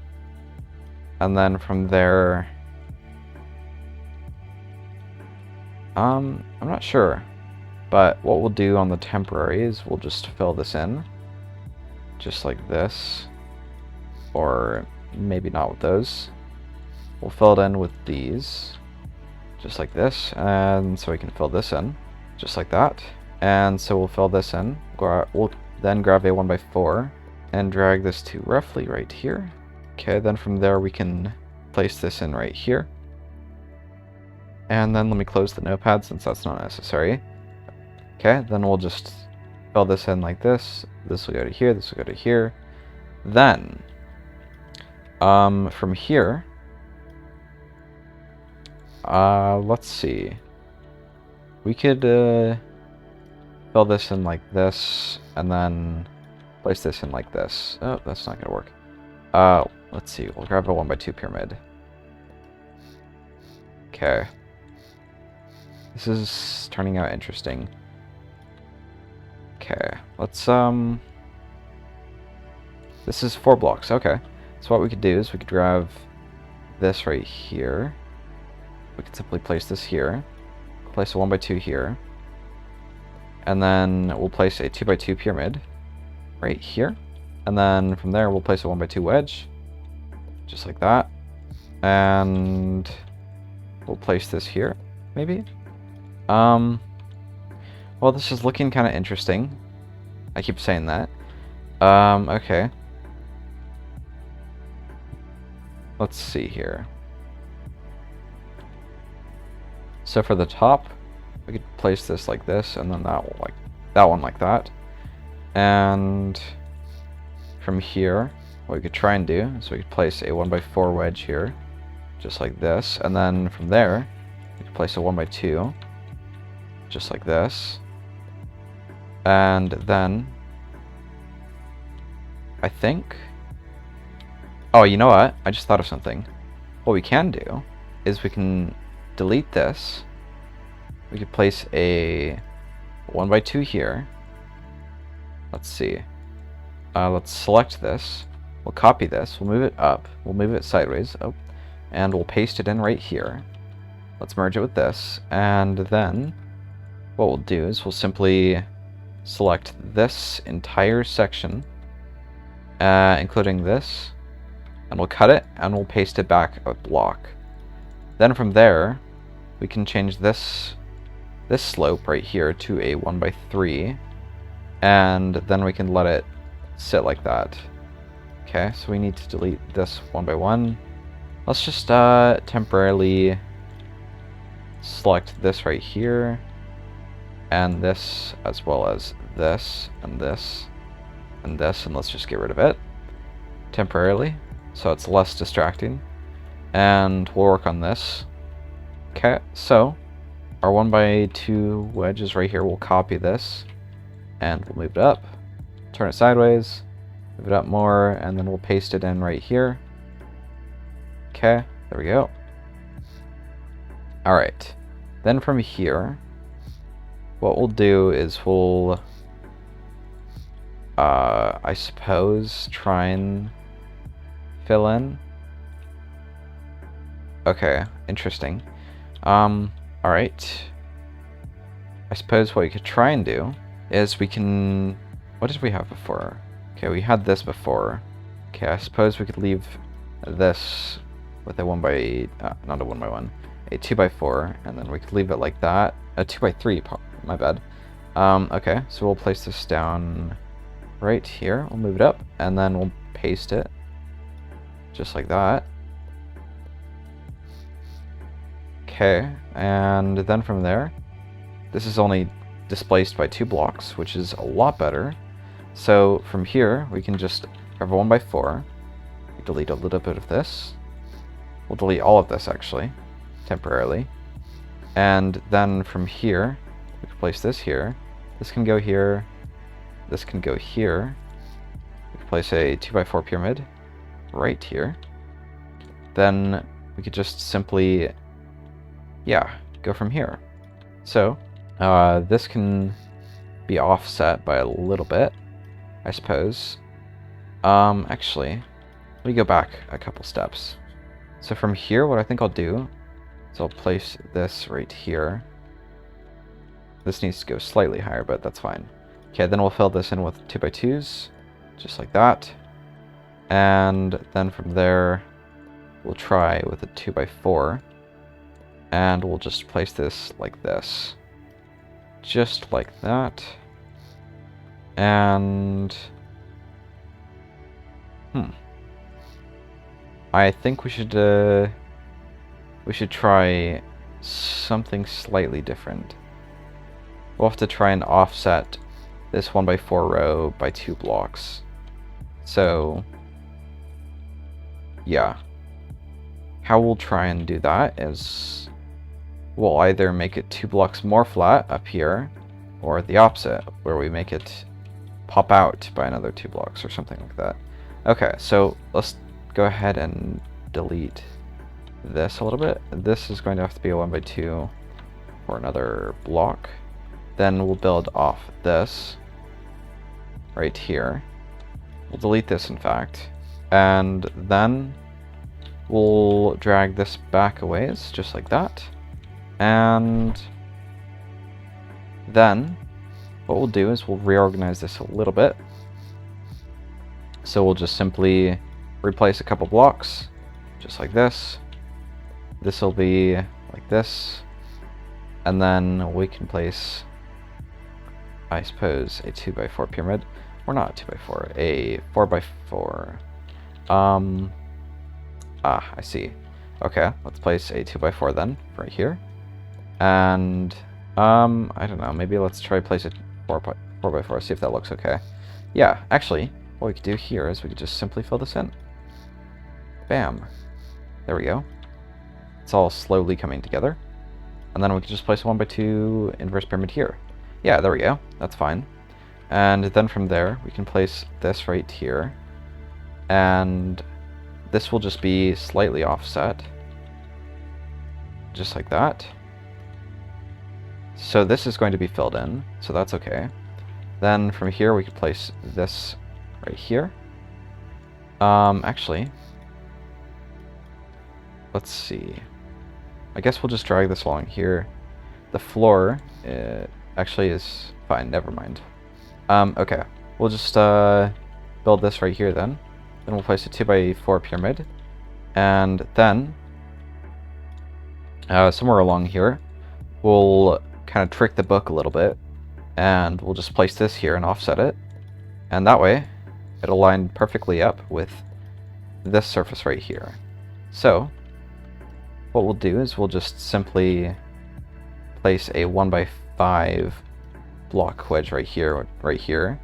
and then from there, I'm not sure, but what we'll do on the temporary is we'll just fill this in, just like this, or maybe not with those. We'll fill it in with these, just like this, and so we can fill this in, just like that. And so we'll fill this in. We'll then grab a 1x4 and drag this to roughly right here. Okay, then from there we can place this in right here. And then let me close the notepad since that's not necessary. Okay, then we'll just fill this in like this. This will go to here, this will go to here. Then, from here, Let's see. We could fill this in like this, and then place this in like this. Oh, that's not gonna work. Let's see. We'll grab a 1x2 pyramid. Okay. This is turning out interesting. Okay, let's this is 4 blocks. Okay. So what we could do is we could grab this right here. We could simply place this here. Place a 1x2 here. And then we'll place a 2x2 pyramid right here. And then from there we'll place a 1x2 wedge. Just like that. And we'll place this here, maybe. Well, this is looking kind of interesting. I keep saying that. Okay. Let's see here. So for the top, we could place this like this, and then that one like that. And from here, what we could try and do is we could place a 1x4 wedge here, just like this. And then from there, we could place a 1x2, just like this. And then, I think... Oh, you know what? I just thought of something. What we can do is we can delete this. We could place a 1x2 here. Let's see. Let's select this. We'll copy this. We'll move it up. We'll move it sideways. Oh, and we'll paste it in right here. Let's merge it with this. And then what we'll do is we'll simply select this entire section, including this, and we'll cut it and we'll paste it back a block. Then from there, we can change this slope right here to a 1x3, and then we can let it sit like that. Okay, so we need to delete this 1x1. Let's just temporarily select this right here, and this, as well as this, and this, and this, and let's just get rid of it temporarily, so it's less distracting. And we'll work on this. Okay, so our 1x2 wedge is right here. We'll copy this, and we'll move it up, turn it sideways, move it up more, and then we'll paste it in right here. Okay, there we go. Alright, then from here, what we'll do is we'll, I suppose, try and fill in. Okay, interesting. Alright. I suppose what we could try and do is we can... What did we have before? Okay, we had this before. Okay, I suppose we could leave this with a not a 1x1, a 2x4, and then we could leave it like that. A 2x3, my bad. Okay, so we'll place this down right here. We'll move it up, and then we'll paste it just like that. Okay, and then from there, this is only displaced by 2 blocks, which is a lot better. So from here, we can just grab a 1x4, we delete a little bit of this. We'll delete all of this, actually, temporarily. And then from here, we can place this here. This can go here. This can go here. We can place a 2x4 pyramid right here. Then we could just simply, yeah, go from here. So this can be offset by a little bit, I suppose. Actually, let me go back a couple steps. So from here, what I think I'll do is I'll place this right here. This needs to go slightly higher, but that's fine. Okay, then we'll fill this in with 2x2s, just like that. And then from there, we'll try with a 2x4. And we'll just place this like this. Just like that. And... I think we should try something slightly different. We'll have to try and offset this 1x4 row by 2 blocks. So, yeah. How we'll try and do that is we'll either make it 2 blocks more flat up here, or the opposite, where we make it pop out by another 2 blocks or something like that. Okay, so let's go ahead and delete this a little bit. This is going to have to be a 1x2 for another block. Then we'll build off this right here. We'll delete this, in fact, and then we'll drag this back a ways, just like that. And then what we'll do is we'll reorganize this a little bit. So we'll just simply replace a couple blocks, just like this. This will be like this. And then we can place, I suppose, a 2x4 pyramid. Or not a 2x4, a 4x4. I see. Okay, let's place a 2x4 then, right here. And, I don't know, maybe let's try place a 4x4, see if that looks okay. Yeah, actually, what we could do here is we could just simply fill this in. Bam. There we go. It's all slowly coming together. And then we could just place a 1x2 inverse pyramid here. Yeah, there we go. That's fine. And then from there, we can place this right here. And this will just be slightly offset. Just like that. So this is going to be filled in, so that's okay. Then from here, we could place this right here. Actually, let's see. I guess we'll just drag this along here. The floor actually is fine, never mind. Okay, we'll just build this right here then. Then we'll place a 2x4 pyramid. And then, somewhere along here, we'll kind of trick the book a little bit. And we'll just place this here and offset it. And that way, it'll line perfectly up with this surface right here. So, what we'll do is we'll just simply place a 1x5 block wedge right here,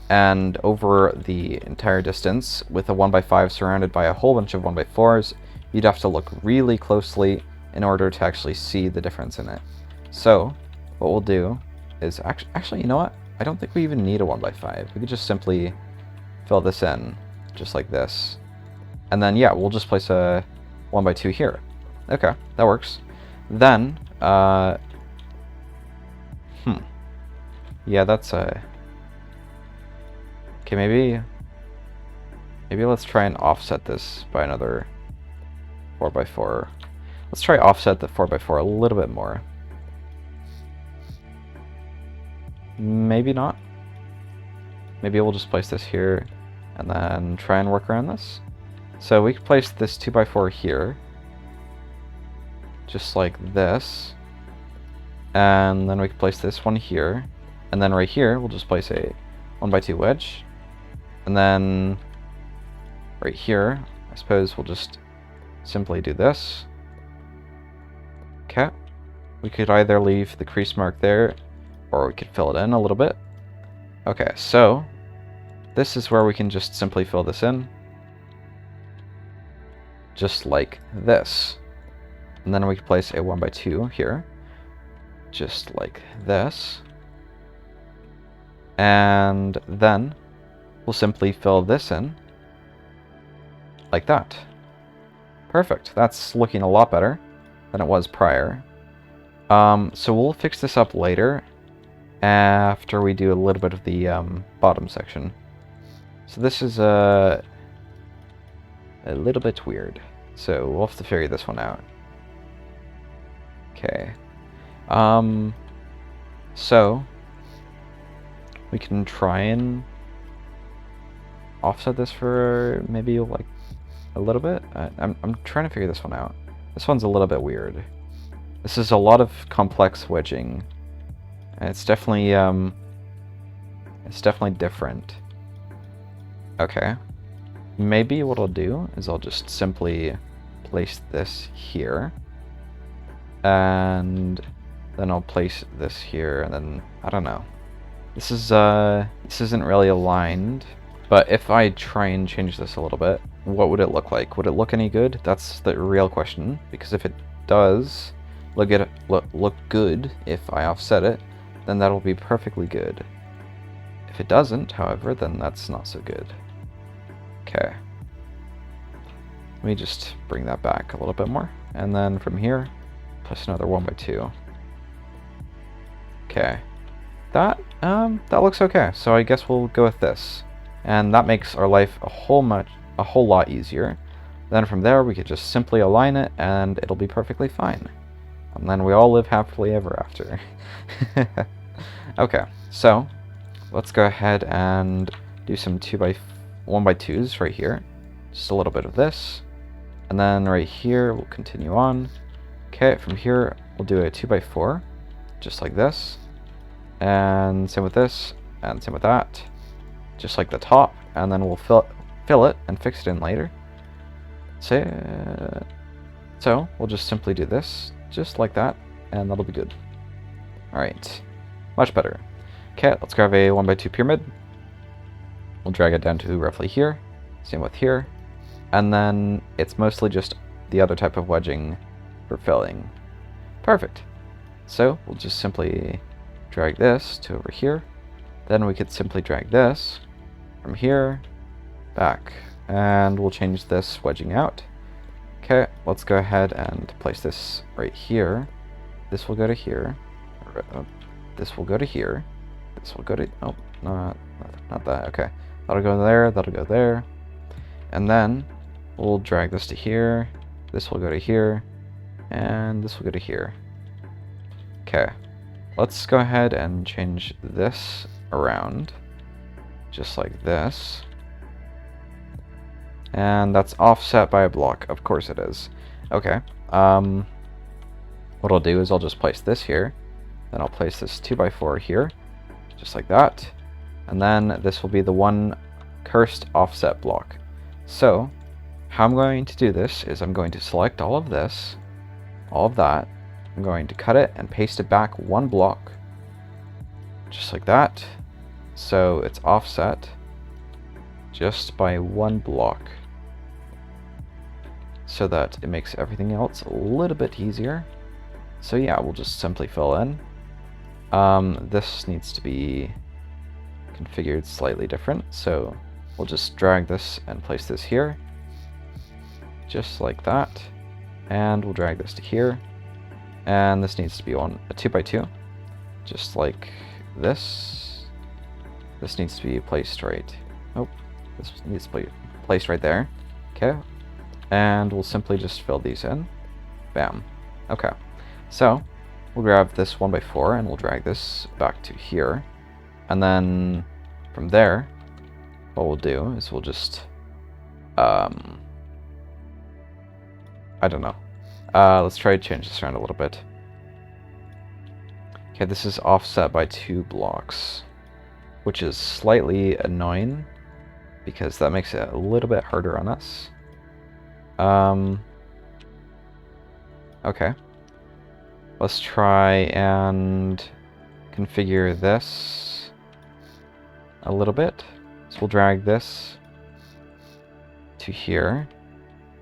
and over the entire distance with a 1x5 surrounded by a whole bunch of 1x4s, you'd have to look really closely in order to actually see the difference in it. So, what we'll do is actually, you know what? I don't think we even need a 1x5. We could just simply fill this in, just like this. And then, yeah, we'll just place a 1x2 here. Okay, that works. Then, yeah, that's a... Okay, maybe let's try and offset this by another 4x4. Let's try offset the 4x4 a little bit more. Maybe not. Maybe we'll just place this here and then try and work around this. So we could place this 2x4 here, just like this, and then we could place this one here, and then right here we'll just place a 1x2 wedge, and then right here I suppose we'll just simply do this. Okay, we could either leave the crease mark there or we could fill it in a little bit. Okay, so this is where we can just simply fill this in, just like this. And then we can place a 1x2 here, just like this. And then we'll simply fill this in, like that. Perfect. That's looking a lot better than it was prior. So we'll fix this up later, after we do a little bit of the bottom section. So this is a little bit weird. So we'll have to figure this one out. Okay. So we can try and offset this for maybe like a little bit. I'm trying to figure this one out. This one's a little bit weird. This is a lot of complex wedging. And it's definitely different. Okay. Maybe what I'll do is I'll just simply place this here. And then I'll place this here, and then I don't know. This isn't really aligned, but if I try and change this a little bit, what would it look like? Would it look any good? That's the real question, because if it does, look good if I offset it, then that'll be perfectly good. If it doesn't, however, then that's not so good. Okay. Let me just bring that back a little bit more, and then from here, place another 1x2. Okay. That looks okay. So I guess we'll go with this, and that makes our life a whole lot easier. Then from there, we could just simply align it, and it'll be perfectly fine. And then we all live happily ever after. Okay, so let's go ahead and do some 1x2s right here. Just a little bit of this. And then right here, we'll continue on. Okay, from here, we'll do a 2x4, just like this. And same with this, and same with that. Just like the top, and then we'll fill it and fix it in later. So we'll just simply do this, just like that, and that'll be good. Alright, much better. Okay, let's grab a 1x2 pyramid. We'll drag it down to roughly here, same with here, and then it's mostly just the other type of wedging for filling. Perfect. So we'll just simply drag this to over here. Then we could simply drag this from here back, and we'll change this wedging out. Okay, let's go ahead and place this right here. This will go to here. This will go to here. This will go to, oh, not that. Okay, that'll go there, that'll go there. And then we'll drag this to here. This will go to here, and this will go to here. Okay, let's go ahead and change this around, just like this. And that's offset by a block. Of course it is. Okay. What I'll do is I'll just place this here. Then I'll place this 2x4 here, just like that. And then this will be the one cursed offset block. So, how I'm going to do this is I'm going to select all of this, all of that. I'm going to cut it and paste it back one block, just like that. So it's offset just by one block, so that it makes everything else a little bit easier. So yeah, we'll just simply fill in. This needs to be configured slightly different, so we'll just drag this and place this here, just like that. And we'll drag this to here, and this needs to be on a 2x2, just like this. This needs to be placed right. Oh, this needs to be placed right there. Okay. And we'll simply just fill these in. Bam. Okay. So we'll grab this 1x4 and we'll drag this back to here. And then from there, what we'll do is we'll just, I don't know. Let's try to change this around a little bit. Okay, this is offset by 2 blocks, which is slightly annoying because that makes it a little bit harder on us. Okay. Let's try and configure this a little bit. So we'll drag this to here.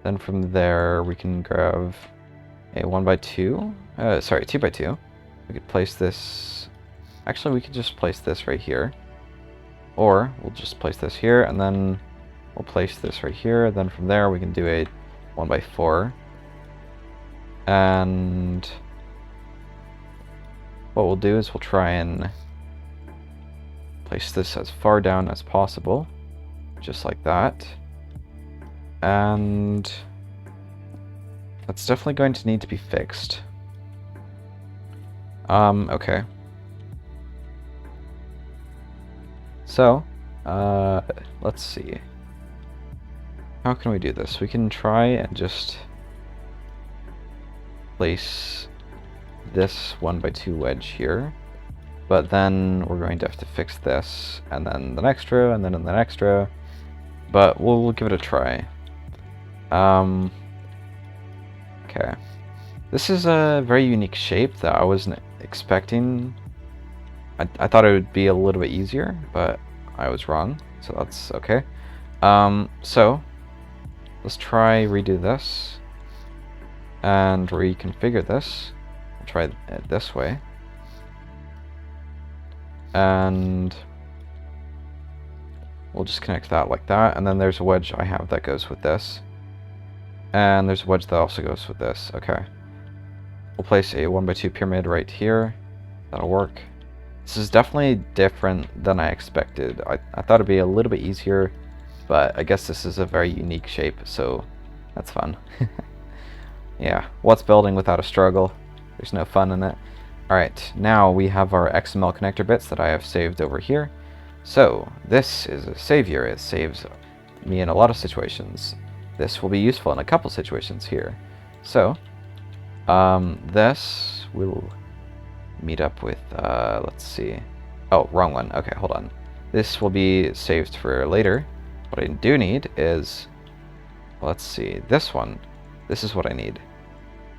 Then from there we can grab a 2x2. We could place this, actually we could just place this right here. Or we'll just place this here and then we'll place this right here. Then from there we can do a 1x4. And what we'll do is we'll try and place this as far down as possible, just like that. And that's definitely going to need to be fixed. Okay. So, let's see. How can we do this? We can try and just place this 1x2 wedge here, but then we're going to have to fix this, and then the next row, and then in the next row, but we'll give it a try. Okay. This is a very unique shape that I wasn't expecting. I thought it would be a little bit easier, but I was wrong, so that's okay. So let's try redo this and reconfigure this. We'll try it this way. And we'll just connect that like that, and then there's a wedge I have that goes with this. And there's a wedge that also goes with this. Okay. We'll place a 1x2 pyramid right here. That'll work. This is definitely different than I expected. I thought it'd be a little bit easier, but I guess this is a very unique shape, so that's fun. Yeah, what's building without a struggle? There's no fun in it. Alright, now we have our XML connector bits that I have saved over here. So, this is a savior. It saves me in a lot of situations. This will be useful in a couple situations here. So, this will meet up with, let's see. Oh, wrong one. Okay, hold on. This will be saved for later. What I do need is, let's see, this one. This is what I need.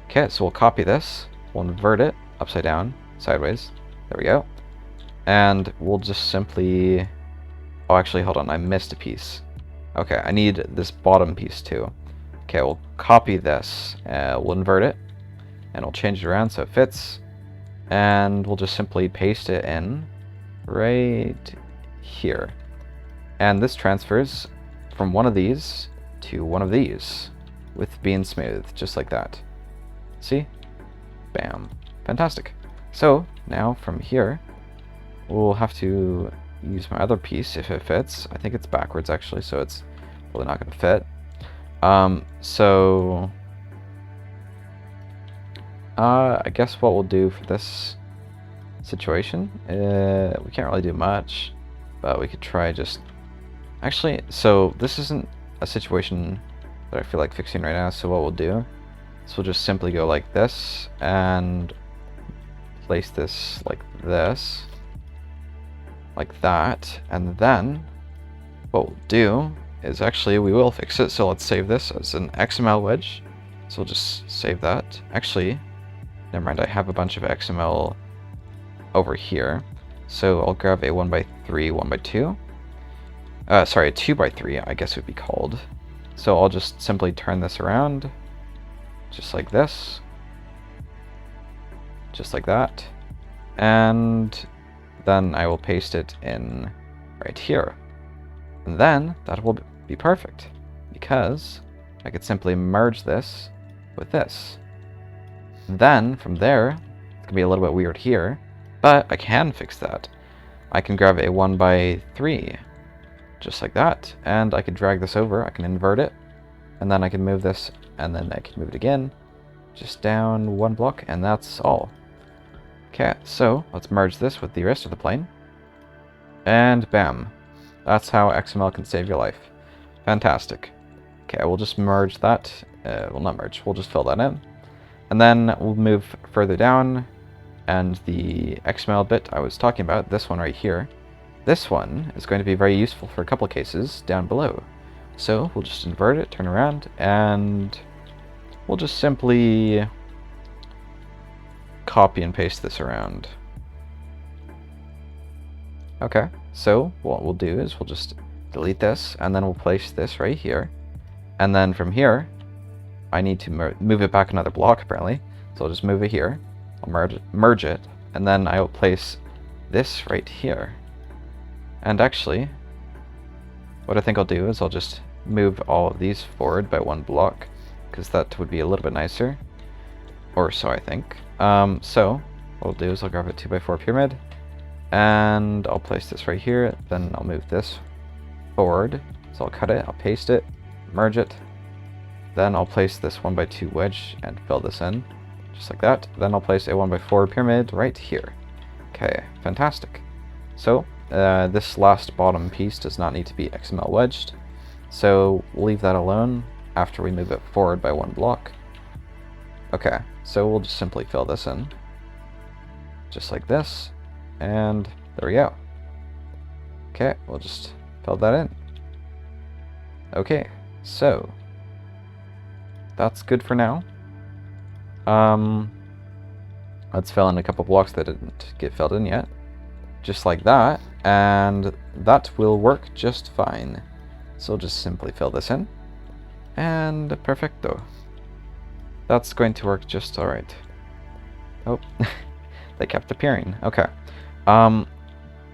Okay, so we'll copy this. We'll invert it upside down, sideways. There we go. And we'll just simply... Oh, actually, hold on. I missed a piece. Okay, I need this bottom piece too. Okay, we'll copy this. We'll invert it. And we'll change it around so it fits. And we'll just simply paste it in right here. And this transfers from one of these to one of these with being smooth, just like that. See? Bam. Fantastic. So, now from here, we'll have to use my other piece if it fits. I think it's backwards actually, so it's really not going to fit. I guess what we'll do for this situation, we can't really do much, but we could try just... Actually, so this isn't a situation that I feel like fixing right now, so what we'll do is we'll just simply go like this, and place this like this, like that, and then what we'll do is actually we will fix it. So let's save this as an XML wedge. So we'll just save that. Actually, never mind, I have a bunch of XML over here. So I'll grab a 1x3, 1x2. Sorry, a 2x3, I guess it would be called. So I'll just simply turn this around, just like this. Just like that. And then I will paste it in right here. And then that will be perfect, because I could simply merge this with this. And then from there, it's gonna be a little bit weird here, but I can fix that. I can grab a 1x3, just like that, and I can drag this over, I can invert it, and then I can move this, and then I can move it again, just down one block, and that's all. Okay, so let's merge this with the rest of the plane. And bam. That's how XML can save your life. Fantastic. Okay, we'll just merge that. Well, not merge. We'll just fill that in. And then we'll move further down. And the XML bit I was talking about, this one right here, this one is going to be very useful for a couple cases down below. So we'll just invert it, turn around, and we'll just simply copy and paste this around. Okay, so what we'll do is we'll just delete this, and then we'll place this right here. And then from here, I need to move it back another block apparently. So I'll just move it here, I'll merge it, and then I will place this right here. And actually, what I think I'll do is I'll just move all of these forward by one block, because that would be a little bit nicer. Or so I think. So what I'll do is I'll grab a 2x4 pyramid, and I'll place this right here. Then I'll move this forward. So I'll cut it, I'll paste it, merge it. Then I'll place this 1x2 wedge and fill this in, just like that. Then I'll place a 1x4 pyramid right here. Okay, fantastic. So this last bottom piece does not need to be XML wedged. So we'll leave that alone after we move it forward by one block. Okay, so we'll just simply fill this in, just like this, and there we go. Okay, we'll just fill that in. Okay, so that's good for now. Let's fill in a couple blocks that didn't get filled in yet, just like that, and that will work just fine. So we'll just simply fill this in, and perfecto. That's going to work just alright. Oh, they kept appearing. Okay.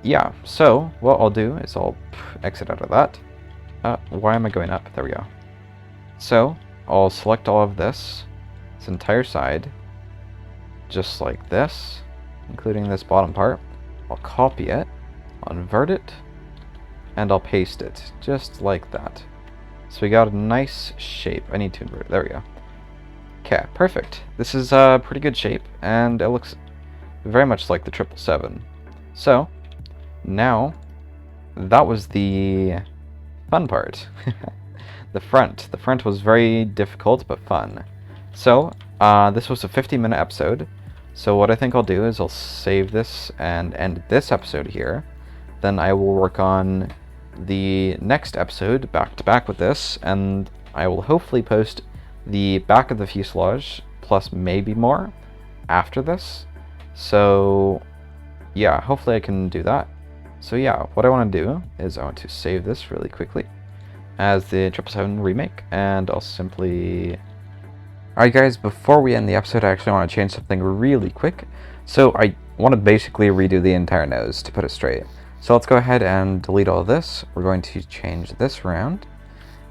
Yeah, so what I'll do is I'll exit out of that. Why am I going up? There we go. So I'll select all of this entire side, just like this, including this bottom part. I'll copy it, I'll invert it, and I'll paste it, just like that. So we got a nice shape. I need to invert it. There we go. Okay, perfect. This is a pretty good shape, and it looks very much like the 777. So, now, that was the fun part. The front. The front was very difficult, but fun. So, this was a 50-minute episode. So what I think I'll do is I'll save this and end this episode here. Then I will work on the next episode back to back with this, and I will hopefully post the back of the fuselage plus maybe more after this. So yeah, hopefully I can do that. So yeah, what I want to do is I want to save this really quickly as the 777 remake, and I'll simply... Alright guys, before we end the episode, I actually want to change something really quick. So I want to basically redo the entire nose to put it straight. So let's go ahead and delete all this. We're going to change this around.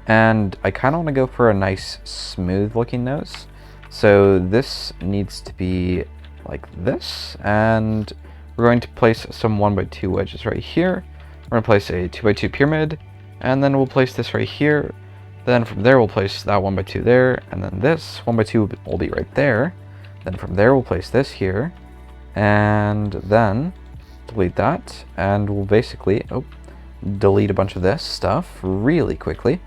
And I kind of want to go for a nice smooth looking nose. So this needs to be like this. And we're going to place some 1x2 wedges right here. We're going to place a 2x2 pyramid. And then we'll place this right here. Then from there we'll place that 1x2 there. And then this 1x2 will be right there. Then from there we'll place this here. And then delete that. And we'll basically delete a bunch of this stuff really quickly.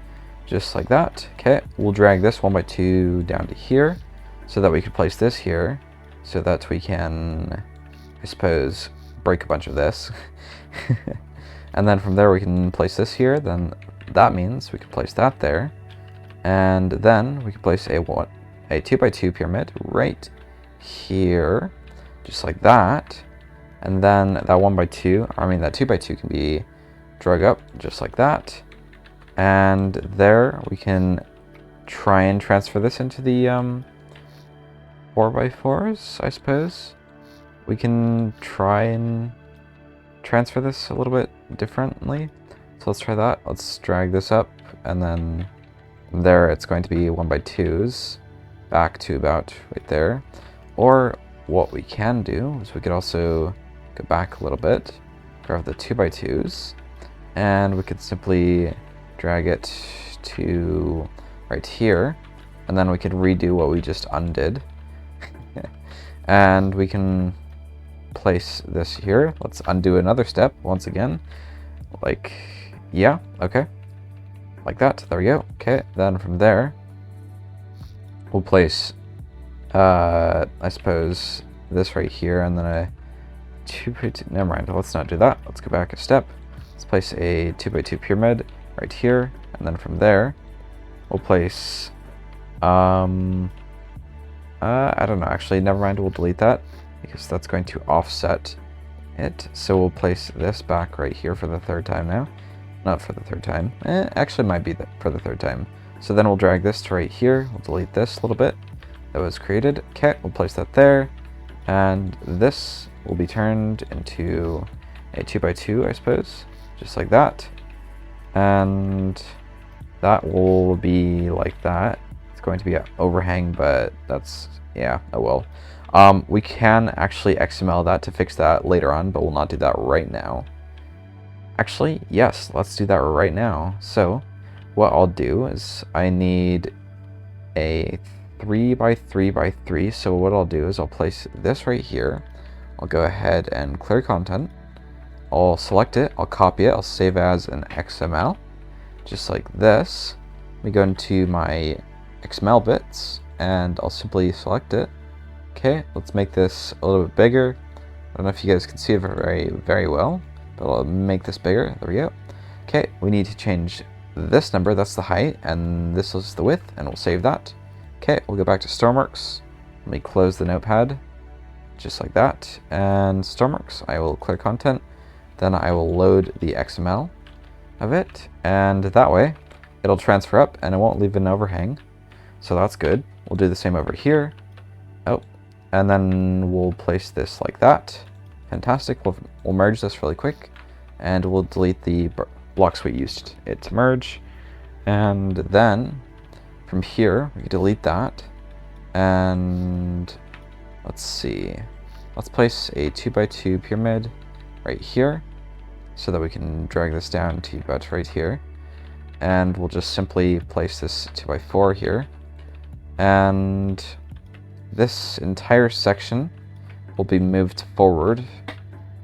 Just like that. Okay, we'll drag this 1x2 down to here so that we can place this here so that we can, I suppose, break a bunch of this. And then from there we can place this here. Then that means we can place that there. And then we can place a 2x2 pyramid right here, just like that. And then that 1x2, I mean that 2x2 can be drug up just like that. And there we can try and transfer this into the 4x4s, I suppose. We can try and transfer this a little bit differently. So let's try that. Let's drag this up, and then there it's going to be 1x2s back to about right there. Or what we can do is we could also go back a little bit, grab the 2x2s, and we could simply drag it to right here, and then we could redo what we just undid. And we can place this here. Let's undo another step once again. Like, yeah, okay. Like that, there we go. Okay, then from there, we'll place, I suppose, this right here, and then a 2x2, never mind, let's not do that. Let's go back a step. Let's place a 2x2 pyramid right here, and then from there, we'll place, I don't know, actually, never mind, we'll delete that, because that's going to offset it. So we'll place this back right here for the third time now. Not for the third time. Actually might be for the third time. So then we'll drag this to right here. We'll delete this a little bit that was created. Okay, we'll place that there. And this will be turned into a 2x2, I suppose. Just like that. And that will be like that. It's going to be an overhang, but that's, yeah, oh well. We can actually XML that to fix that later on, but we'll not do that right now. Actually, yes, let's do that right now. So what I'll do is I need a 3x3x3. So what I'll do is I'll place this right here. I'll go ahead and clear content. I'll select it, I'll copy it, I'll save as an XML, just like this. We go into my XML bits, and I'll simply select it. Okay, let's make this a little bit bigger. I don't know if you guys can see it very well, but I'll make this bigger. There we go. Okay, we need to change this number, that's the height, and this is the width, and we'll save that. Okay, we'll go back to Stormworks. Let me close the notepad, just like that. And Stormworks, I will clear content. Then I will load the XML of it, and that way it'll transfer up and it won't leave an overhang. So that's good. We'll do the same over here. Oh, and then we'll place this like that. Fantastic. We'll merge this really quick, and we'll delete the blocks we used it to merge. And then from here, we can delete that. And let's see. Let's place a 2x2 pyramid right here so that we can drag this down to about right here. And we'll just simply place this 2x4 here. And this entire section will be moved forward.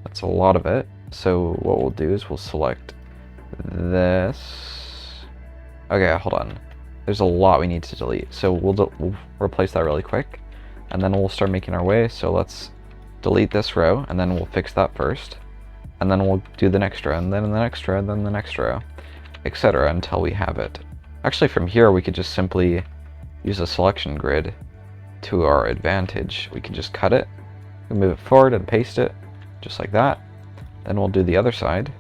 That's a lot of it. So what we'll do is we'll select this. Okay, hold on. There's a lot we need to delete. So we'll replace that really quick. And then we'll start making our way. So let's delete this row, and then we'll fix that first. And then we'll do the next row, and then the next row, and then the next row, etc. until we have it. Actually, from here, we could just simply use a selection grid to our advantage. We can just cut it, move it forward, and paste it, just like that. Then we'll do the other side.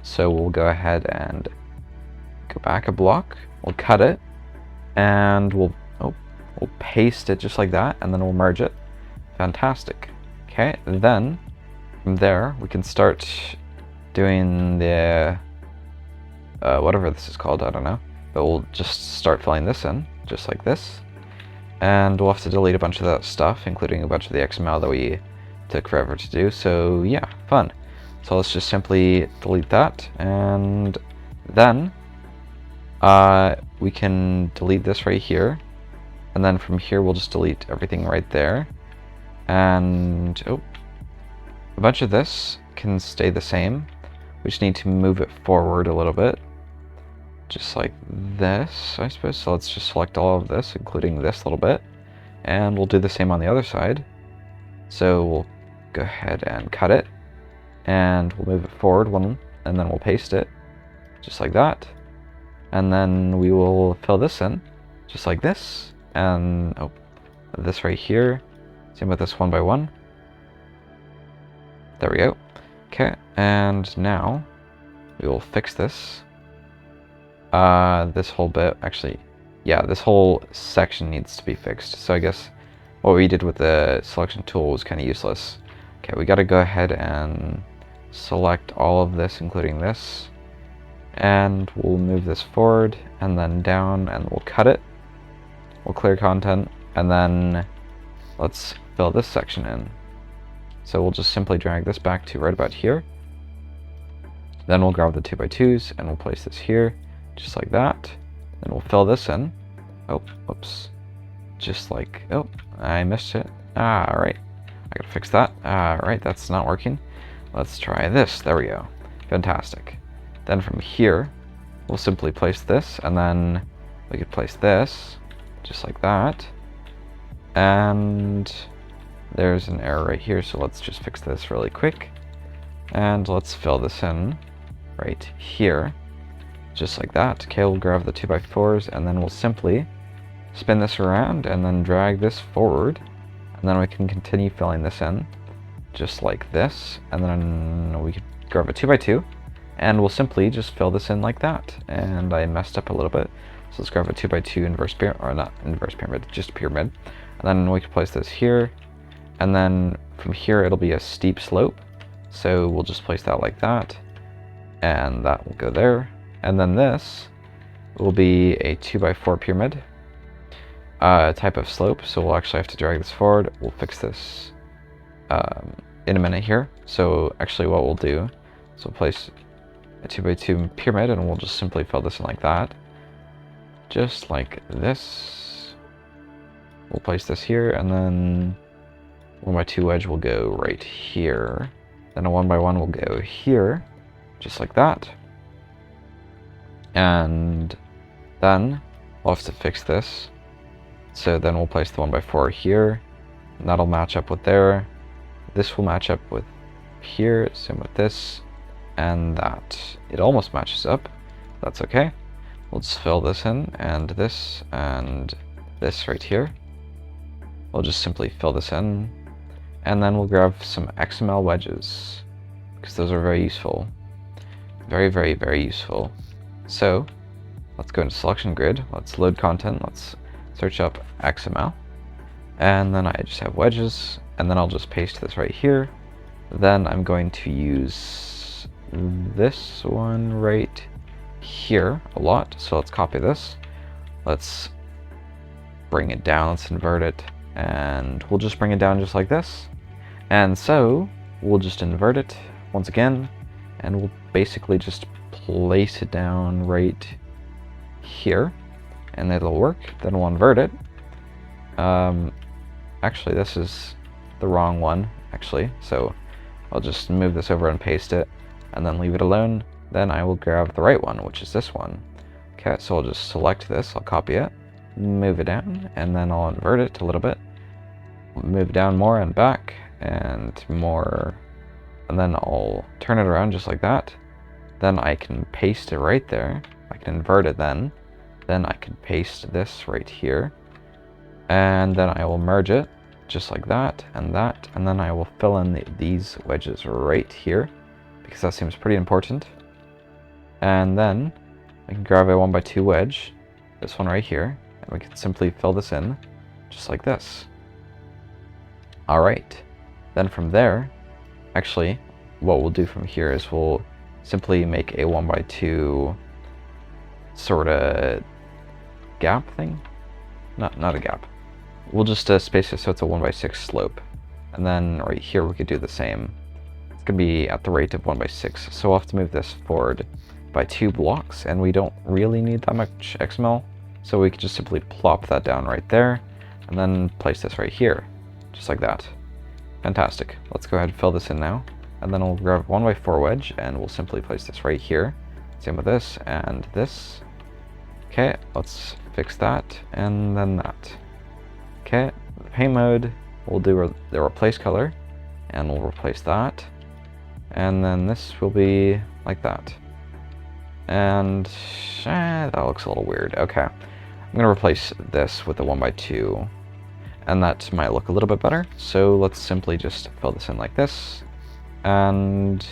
So we'll go ahead and go back a block, we'll cut it, and we'll paste it just like that, and then we'll merge it. Fantastic. Okay, then from there we can start doing the whatever this is called, I don't know, but we'll just start filling this in just like this, and we'll have to delete a bunch of that stuff, including a bunch of the XML that we took forever to do. So yeah, fun. So let's just simply delete that, and then we can delete this right here, and then from here we'll just delete everything right there. And a bunch of this can stay the same. We just need to move it forward a little bit, just like this, I suppose. So let's just select all of this, including this little bit, and we'll do the same on the other side. So we'll go ahead and cut it, and we'll move it forward one, and then we'll paste it just like that. And then we will fill this in just like this, and this right here. Same with this one by one. There we go. Okay, and now we will fix this. This whole bit, actually, yeah, this whole section needs to be fixed. So I guess what we did with the selection tool was kind of useless. Okay, we got to go ahead and select all of this, including this, and we'll move this forward and then down, and we'll cut it. We'll clear content, and then let's fill this section in. So we'll just simply drag this back to right about here. Then we'll grab the 2x2s and we'll place this here, just like that. Then we'll fill this in. Oh, whoops. Just like, oh, I missed it. Ah, all right. I gotta fix that. All right, that's not working. Let's try this. There we go. Fantastic. Then from here, we'll simply place this, and then we could place this, just like that. And there's an error right here, so let's just fix this really quick. And let's fill this in right here, just like that. Okay, we'll grab the 2x4s, and then we'll simply spin this around and then drag this forward. And then we can continue filling this in, just like this. And then we could grab a 2x2, and we'll simply just fill this in like that. And I messed up a little bit. So let's grab a 2x2 inverse pyramid, or not inverse pyramid, just a pyramid. And then we can place this here. And then from here, it'll be a steep slope. So we'll just place that like that. And that will go there. And then this will be a 2x4 pyramid type of slope. So we'll actually have to drag this forward. We'll fix this in a minute here. So actually what we'll do is we'll place a 2x2 pyramid, and we'll just simply fill this in like that. Just like this. We'll place this here, and then 1x2 wedge will go right here. Then a 1x1 will go here, just like that. And then we'll have to fix this. So then we'll place the 1x4 here, and that'll match up with there. This will match up with here, same with this, and that. It almost matches up. That's okay. We'll just fill this in, and this right here. We'll just simply fill this in, and then we'll grab some XML wedges, because those are very useful. Very, very, very useful. So let's go into selection grid. Let's load content. Let's search up XML. And then I just have wedges, and then I'll just paste this right here. Then I'm going to use this one right here a lot. So let's copy this. Let's bring it down, let's invert it, and we'll just bring it down just like this. And so we'll just invert it once again, and we'll basically just place it down right here, and it'll work. Then we'll invert it. Actually, this is the wrong one, actually, so I'll just move this over and paste it, and then leave it alone. Then I will grab the right one, which is this one. Okay, so I'll just select this, I'll copy it, move it down, and then I'll invert it a little bit. Move down more and back, and more, and then I'll turn it around just like that. Then I can paste it right there. I can invert it then. Then I can paste this right here. And then I will merge it just like that, and then I will fill in these wedges right here, because that seems pretty important. And then I can grab a 1x2 wedge, this one right here, and we can simply fill this in just like this. Alright, then from there, actually, what we'll do from here is we'll simply make a 1x2 sort of gap thing. Not a gap. We'll just space it so it's a 1x6 slope. And then right here we could do the same. It's going to be at the rate of 1x6. So we'll have to move this forward by 2 blocks, and we don't really need that much XML. So we could just simply plop that down right there, and then place this right here. Just like that. Fantastic. Let's go ahead and fill this in now. And then we'll grab 1x4 wedge, and we'll simply place this right here. Same with this and this. Okay, let's fix that, and then that. Okay, paint mode, we'll do the replace color, and we'll replace that. And then this will be like that. And that looks a little weird. Okay, I'm going to replace this with the 1x2, and that might look a little bit better. So let's simply just fill this in like this. And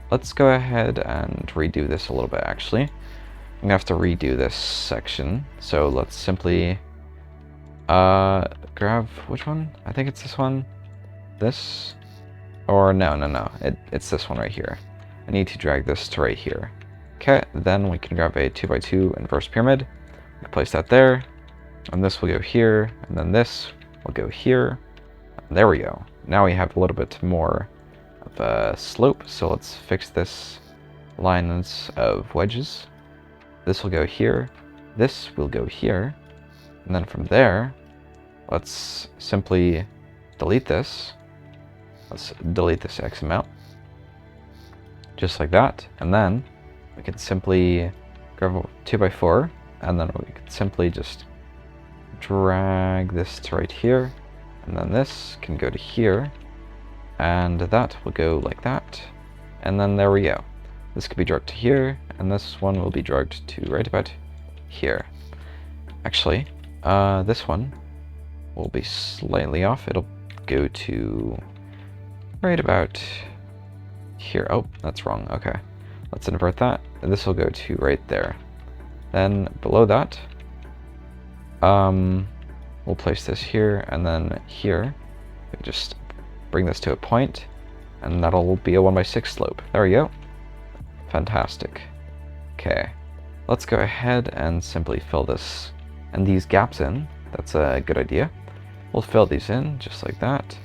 let's go ahead and redo this a little bit, actually. I'm going to have to redo this section. So let's simply grab, which one? I think it's this one. This? Or no. It's this one right here. I need to drag this to right here. Okay, then we can grab a 2x2 inverse pyramid. Place that there. And this will go here. And then this will go here. And there we go. Now we have a little bit more of a slope. So let's fix this lines of wedges. This will go here. This will go here. And then from there, let's simply delete this. Let's delete this XML. Just like that. And then we can simply grab a 2x4, and then we can simply just drag this to right here. And then this can go to here. And that will go like that. And then there we go. This could be dragged to here, and this one will be dragged to right about here. Actually, this one will be slightly off. It'll go to right about here. Oh, that's wrong. Okay, let's invert that. And this will go to right there. Then below that, we'll place this here, and then here. We just bring this to a point, and that'll be a 1x6 slope. There we go. Fantastic. Okay, let's go ahead and simply fill this and these gaps in. That's a good idea. We'll fill these in just like that.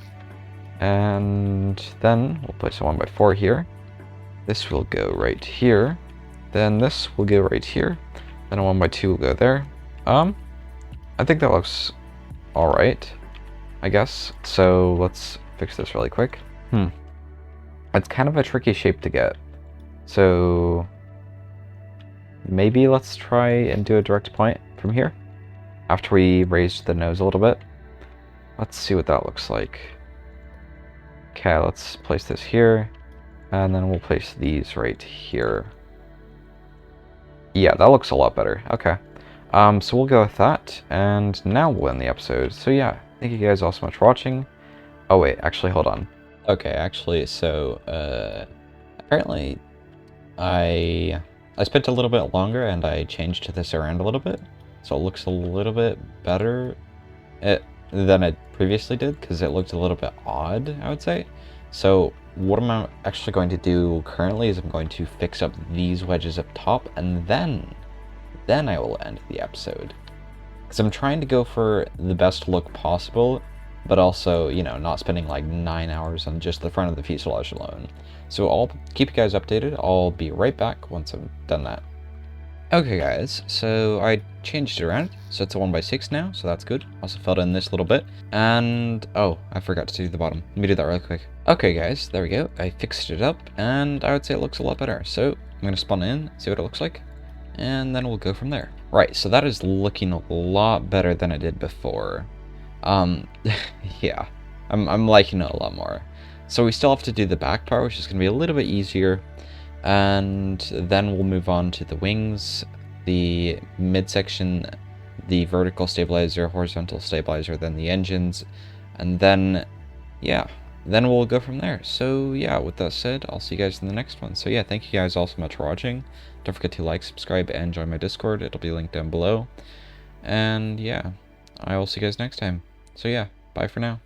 And then we'll place a 1x4 here. This will go right here. Then this will go right here. Then a 1x2 will go there. I think that looks alright, I guess. So let's fix this really quick. It's kind of a tricky shape to get. So maybe let's try and do a direct point from here after we raised the nose a little bit. Let's see what that looks like. Okay, let's place this here, and then we'll place these right here. Yeah, that looks a lot better. Okay. So we'll go with that, and now we'll end the episode. So yeah, thank you guys all so much for watching. Oh wait, actually, hold on. Okay, actually, so, apparently, I spent a little bit longer, and I changed this around a little bit, so it looks a little bit better than it previously did, because it looked a little bit odd, I would say. So what I'm actually going to do currently is I'm going to fix up these wedges up top, and then I will end the episode. Because I'm trying to go for the best look possible, but also, you know, not spending like 9 hours on just the front of the fuselage alone. So I'll keep you guys updated. I'll be right back once I've done that. Okay guys, so I changed it around, so it's a 1x6 now, so that's good. Also filled in this little bit, and oh, I forgot to do the bottom. Let me do that real quick. Okay guys, there we go. I fixed it up, and I would say it looks a lot better. So I'm gonna spawn in, see what it looks like, and then we'll go from there. Right, so that is looking a lot better than it did before. Yeah, I'm liking it a lot more. So we still have to do the back part, which is gonna be a little bit easier. And then we'll move on to the wings, the midsection, the vertical stabilizer, horizontal stabilizer, then the engines, and then, yeah, then we'll go from there. So yeah, with that said, I'll see you guys in the next one. So yeah, thank you guys all so much for watching. Don't forget to like, subscribe, and join my Discord. It'll be linked down below. And yeah, I will see you guys next time. So yeah, bye for now.